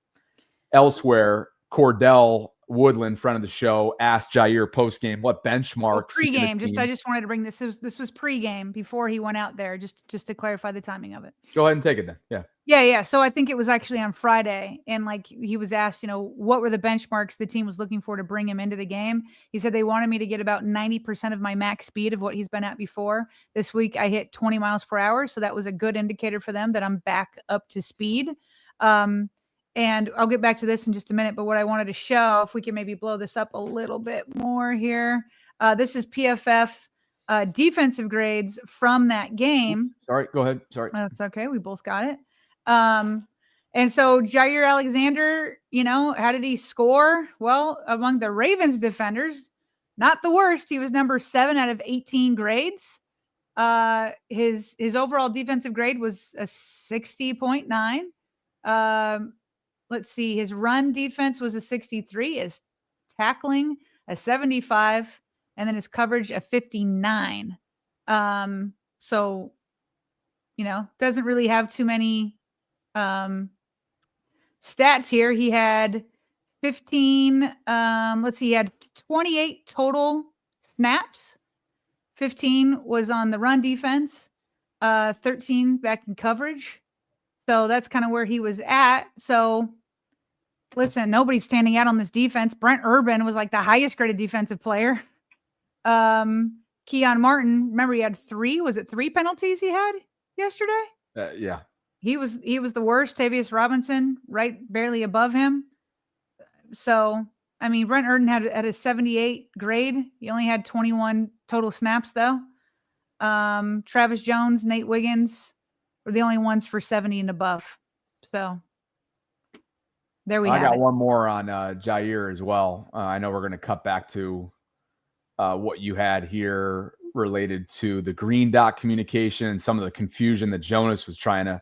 Elsewhere, Cordell Woodland, friend of the show, asked Jair postgame what benchmarks. Pregame. I just wanted to bring this. This was pregame before he went out there, just to clarify the timing of it. Go ahead and take it then. Yeah. Yeah. So I think it was actually on Friday, and like he was asked, what were the benchmarks the team was looking for to bring him into the game. He said they wanted me to get about 90% of my max speed of what he's been at before. This week I hit 20 miles per hour, so that was a good indicator for them that I'm back up to speed. And I'll get back to this in just a minute, but what I wanted to show, if we can maybe blow this up a little bit more here. This is PFF defensive grades from that game. Sorry, go ahead. Sorry. That's okay. We both got it. And so Jair Alexander, how did he score? Well, among the Ravens defenders, not the worst. He was number 7 out of 18 grades. His overall defensive grade was a 60.9. Let's see. His run defense was a 63. His tackling a 75, and then his coverage a 59. So, doesn't really have too many stats here. He had 15. He had 28 total snaps. 15 was on the run defense. 13 back in coverage. So that's kind of where he was at. So listen, nobody's standing out on this defense. Brent Urban was like the highest graded defensive player. Keon Martin, remember he had 3 penalties he had yesterday? Yeah. He was the worst. Tavius Robinson, right barely above him. So, I mean, Brent Urban had a 78 grade. He only had 21 total snaps though. Travis Jones, Nate Wiggins were the only ones for 70 and above. So there we have it. I got one more on Jair as well. I know we're going to cut back to what you had here related to the green dot communication and some of the confusion that Jonas was trying to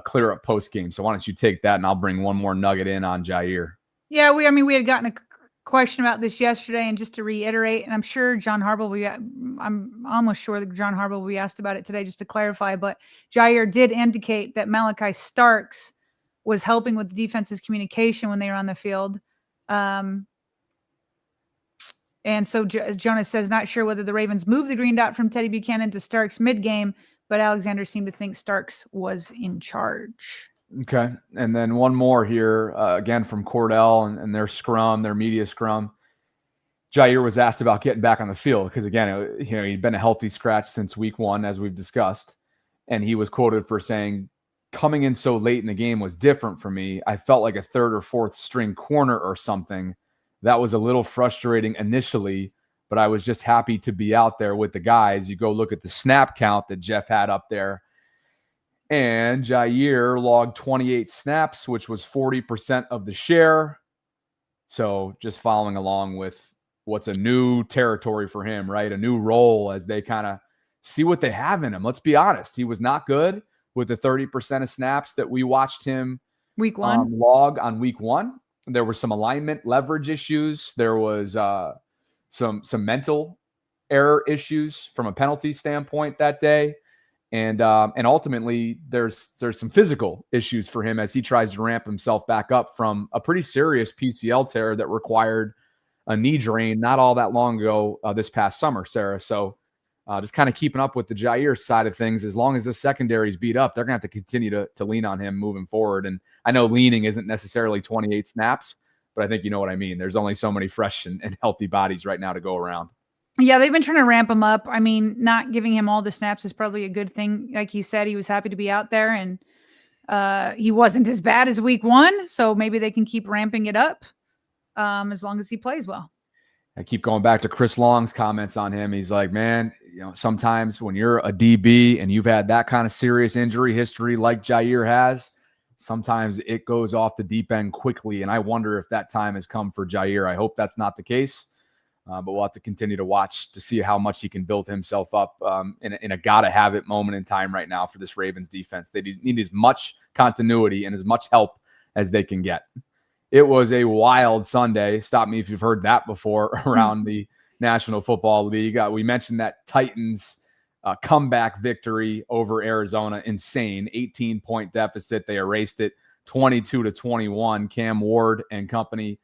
clear up post game. So why don't you take that, and I'll bring one more nugget in on Jair. Yeah, we had gotten a question about this yesterday, and just to reiterate, and I'm sure John Harbaugh I'm almost sure that John Harbaugh will be asked about it today, just to clarify. But Jair did indicate that Malachi Starks was helping with the defense's communication when they were on the field. And so Jonas says, not sure whether the Ravens moved the green dot from Teddy Buchanan to Starks mid-game, but Alexander seemed to think Starks was in charge. Okay. And then one more here, again, from Cordell and their media scrum. Jair was asked about getting back on the field because, again, he'd been a healthy scratch since week 1, as we've discussed. And he was quoted for saying, coming in so late in the game was different for me. I felt like a 3rd or 4th string corner or something. That was a little frustrating initially, but I was just happy to be out there with the guys. You go look at the snap count that Jeff had up there, and Jair logged 28 snaps, which was 40% of the share. So just following along with what's a new territory for him, right? A new role as they kind of see what they have in him. Let's be honest. He was not good with the 30% of snaps that we watched him week 1 log on week 1. There were some alignment leverage issues. There was some mental error issues from a penalty standpoint that day. And ultimately there's some physical issues for him as he tries to ramp himself back up from a pretty serious PCL tear that required a knee drain not all that long ago this past summer, Sarah. So just kind of keeping up with the Jair side of things. As long as the secondary is beat up, they're going to have to continue to lean on him moving forward. And I know leaning isn't necessarily 28 snaps, but I think you know what I mean. There's only so many fresh and healthy bodies right now to go around. Yeah, they've been trying to ramp him up. I mean, not giving him all the snaps is probably a good thing. Like he said, he was happy to be out there, and he wasn't as bad as week 1. So maybe they can keep ramping it up as long as he plays well. I keep going back to Chris Long's comments on him. He's like, man, sometimes when you're a DB and you've had that kind of serious injury history like Jair has, sometimes it goes off the deep end quickly. And I wonder if that time has come for Jair. I hope that's not the case. But we'll have to continue to watch to see how much he can build himself up in a gotta-have-it moment in time right now for this Ravens defense. They need as much continuity and as much help as they can get. It was a wild Sunday. Stop me if you've heard that before around the National Football League. We mentioned that Titans comeback victory over Arizona. Insane. 18-point deficit. They erased it 22-21. Cam Ward and company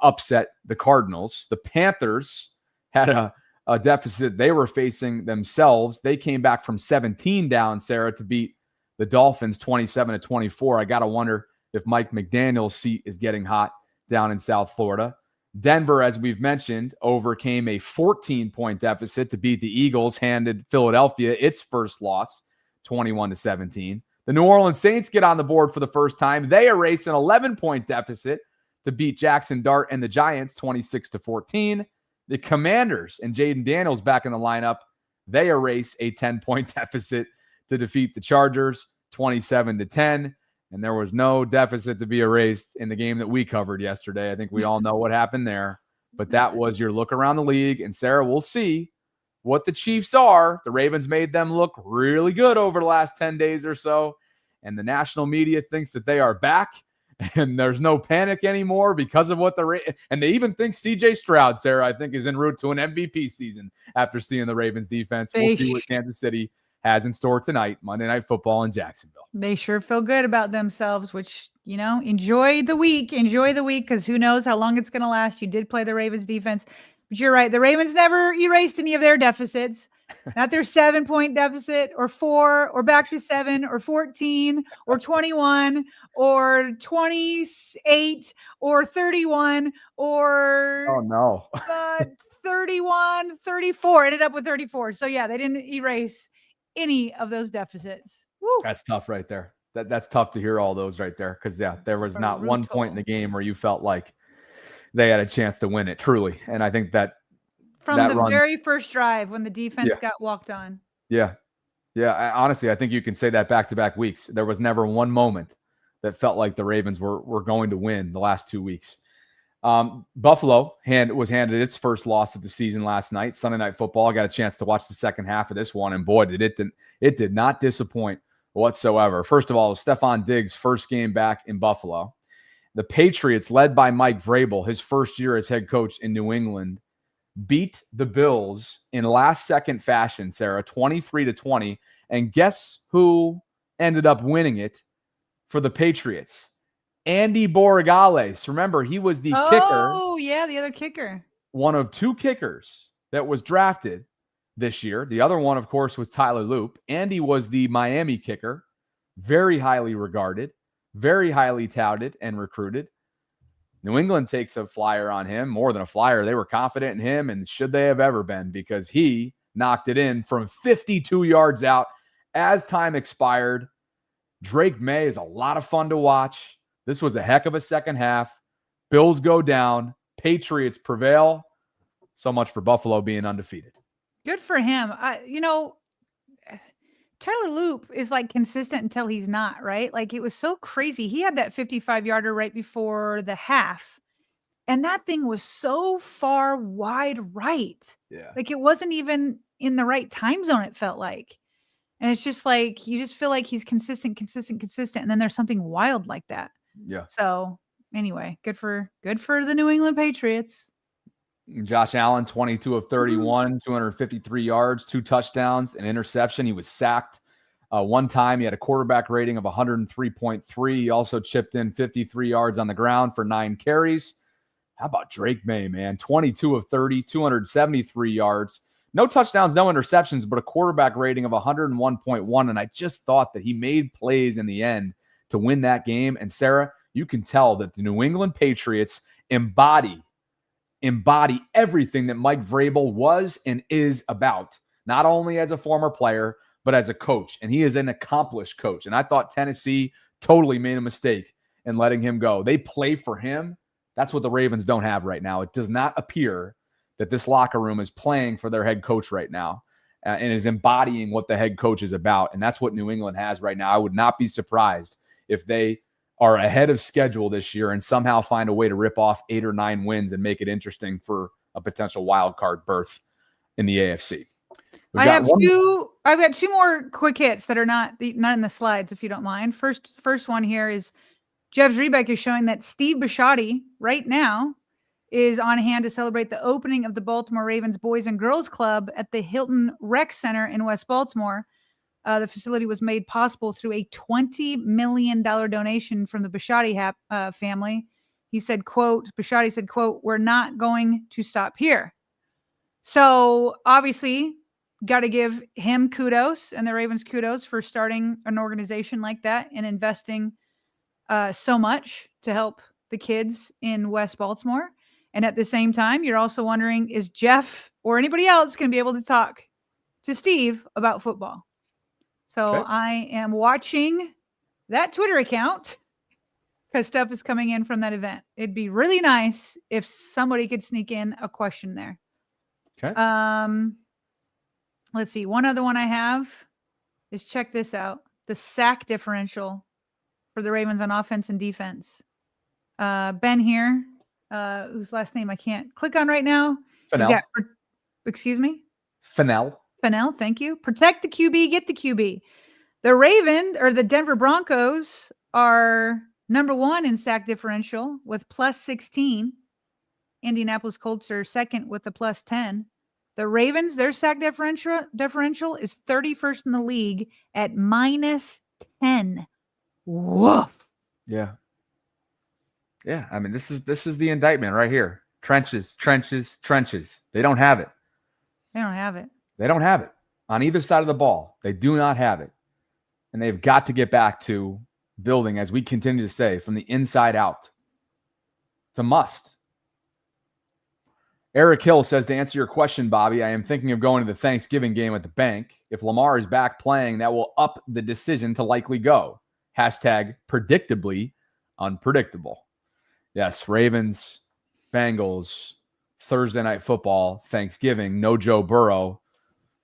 upset the Cardinals. The Panthers had a deficit they were facing themselves. They came back from 17 down, Sarah, to beat the Dolphins 27-24. I got to wonder if Mike McDaniel's seat is getting hot down in South Florida. Denver, as we've mentioned, overcame a 14-point deficit to beat the Eagles, handed Philadelphia its first loss, 21-17. The New Orleans Saints get on the board for the first time. They erase an 11-point deficit to beat Jackson Dart and the Giants, 26-14. The Commanders and Jaden Daniels back in the lineup. They erase a 10-point deficit to defeat the Chargers, 27-10. And there was no deficit to be erased in the game that we covered yesterday. I think we all know what happened there. But that was your look around the league. And Sarah, we'll see what the Chiefs are. The Ravens made them look really good over the last 10 days or so. And the national media thinks that they are back. And there's no panic anymore because of what and they even think CJ Stroud, Sarah, I think, is en route to an MVP season after seeing the Ravens defense. We'll see what Kansas City has in store tonight, Monday Night Football in Jacksonville. They sure feel good about themselves, which, enjoy the week. Enjoy the week, because who knows how long it's going to last. You did play the Ravens defense, but you're right. The Ravens never erased any of their deficits. Not their 7-point deficit or 4 or back to 7 or 14 or 21 or 28 or 31 or 31, 34. Ended up with 34. So, yeah, they didn't erase any of those deficits. Woo. That's tough right there. That's tough to hear all those right there, because, there was not one point in the game where you felt like they had a chance to win it, truly. And I think that from the very first drive when the defense got walked on. Yeah. Honestly, I think you can say that back-to-back weeks. There was never one moment that felt like the Ravens were going to win the last 2 weeks. Buffalo was handed its first loss of the season last night. Sunday Night Football. I got a chance to watch the second half of this one, and boy, it did not disappoint whatsoever. First of all, Stephon Diggs' first game back in Buffalo. The Patriots, led by Mike Vrabel, his first year as head coach in New England, beat the Bills in last-second fashion, Sarah, 23-20. And guess who ended up winning it for the Patriots? Andy Borregales. Remember, he was the kicker. Oh, yeah, the other kicker. One of 2 kickers that was drafted this year. The other one, of course, was Tyler Loop. Andy was the Miami kicker, very highly regarded, very highly touted and recruited. New England takes a flyer on him, more than a flyer. They were confident in him, and should they have ever been, because he knocked it in from 52 yards out as time expired. Drake May is a lot of fun to watch. This was a heck of a second half. Bills go down. Patriots prevail. So much for Buffalo being undefeated. Good for him. Tyler Loop is like consistent until he's not, right? Like, it was so crazy. He had that 55-yarder right before the half, and that thing was so far wide right. Yeah. Like, it wasn't even in the right time zone, it felt like. And it's just like, you just feel like he's consistent. And then there's something wild like that. Yeah. So anyway, good for the New England Patriots. Josh Allen, 22 of 31, 253 yards, 2 touchdowns, an interception. He was sacked one time. He had a quarterback rating of 103.3. He also chipped in 53 yards on the ground for 9 carries. How about Drake May, man? 22 of 30, 273 yards. No touchdowns, no interceptions, but a quarterback rating of 101.1. And I just thought that he made plays in the end to win that game. And Sarah, you can tell that the New England Patriots embody everything that Mike Vrabel was and is about, not only as a former player, but as a coach. And he is an accomplished coach. And I thought Tennessee totally made a mistake in letting him go. They play for him. That's what the Ravens don't have right now. It does not appear that this locker room is playing for their head coach right now and is embodying what the head coach is about. And that's what New England has right now. I would not be surprised if they are ahead of schedule this year and somehow find a way to rip off 8 or 9 wins and make it interesting for a potential wild card berth in the AFC. I've got 2 more quick hits that are not in the slides, if you don't mind. First one here is Jeff Zrebeck is showing that Steve Bisciotti right now is on hand to celebrate the opening of the Baltimore Ravens Boys and Girls Club at the Hilton Rec Center in West Baltimore. The facility was made possible through a $20 million donation from the Bisciotti family. He said, quote, Bisciotti said, quote, "We're not going to stop here." So obviously, got to give him kudos and the Ravens kudos for starting an organization like that and investing so much to help the kids in West Baltimore. And at the same time, you're also wondering, is Jeff or anybody else going to be able to talk to Steve about football? So Okay. I am watching that Twitter account because stuff is coming in from that event. It'd be really nice if somebody could sneak in a question there. Okay. Let's see. One other one I have is, check this out. The sack differential for the Ravens on offense and defense. Ben here, whose last name I can't click on right now. Fennell. Excuse me? Fennell. Fennell, thank you. Protect the QB, get the QB. The Denver Broncos are number 1 in sack differential with +16. Indianapolis Colts are second with a +10. The Ravens, their sack differential is 31st in the league at -10. Woof. Yeah. Yeah. I mean, this is the indictment right here. Trenches, trenches, trenches. They don't have it. They don't have it. They don't have it on either side of the ball. They do not have it. And they've got to get back to building, as we continue to say, from the inside out. It's a must. Eric Hill says, to answer your question, Bobby, I am thinking of going to the Thanksgiving game at the bank. If Lamar is back playing, that will up the decision to likely go. Hashtag predictably unpredictable. Yes, Ravens, Bengals, Thursday Night Football, Thanksgiving, no Joe Burrow.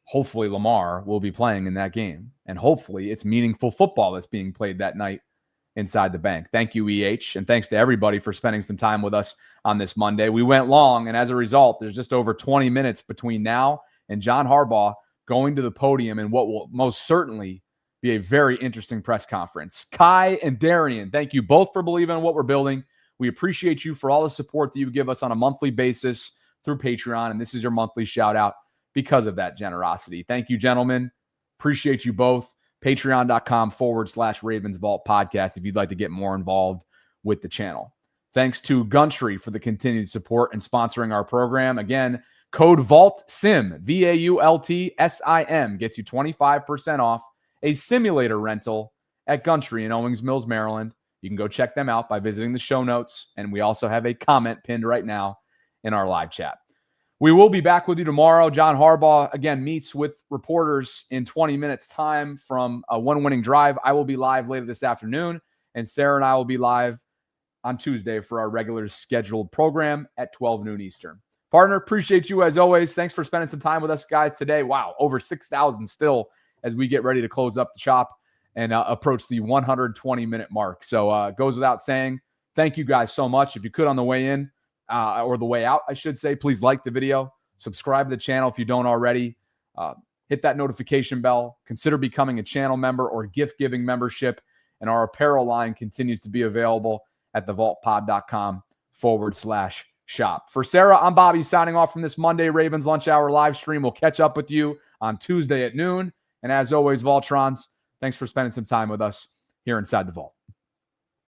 Hopefully Lamar will be playing in that game. And hopefully it's meaningful football that's being played that night inside the bank. Thank you, EH. And thanks to everybody for spending some time with us on this Monday. We went long, and as a result, there's just over 20 minutes between now and John Harbaugh going to the podium in what will most certainly be a very interesting press conference. Kai and Darian, thank you both for believing in what we're building. We appreciate you for all the support that you give us on a monthly basis through Patreon, and this is your monthly shout out because of that generosity. Thank you, gentlemen. Appreciate you both. Patreon.com/RavensVault podcast if you'd like to get more involved with the channel. Thanks to Gumtree for the continued support and sponsoring our program. Again, code VAULTSIM, VAULTSIM, gets you 25% off a simulator rental at Gumtree in Owings Mills, Maryland. You can go check them out by visiting the show notes, and we also have a comment pinned right now in our live chat. We will be back with you tomorrow. John Harbaugh, again, meets with reporters in 20 minutes' time from a one-winning drive. I will be live later this afternoon, and Sarah and I will be live on Tuesday for our regular scheduled program at 12 noon Eastern. Partner, appreciate you as always. Thanks for spending some time with us guys today. Wow, over 6,000 still as we get ready to close up the shop and approach the 120-minute mark. So goes without saying, thank you guys so much. If you could on the way in, or the way out, I should say, please like the video, subscribe to the channel if you don't already, hit that notification bell, consider becoming a channel member or gift-giving membership, and our apparel line continues to be available at thevaultpod.com/shop. For Sarah, I'm Bobby signing off from this Monday Ravens Lunch Hour live stream. We'll catch up with you on Tuesday at noon. And as always, Vaultrons, thanks for spending some time with us here inside the Vault.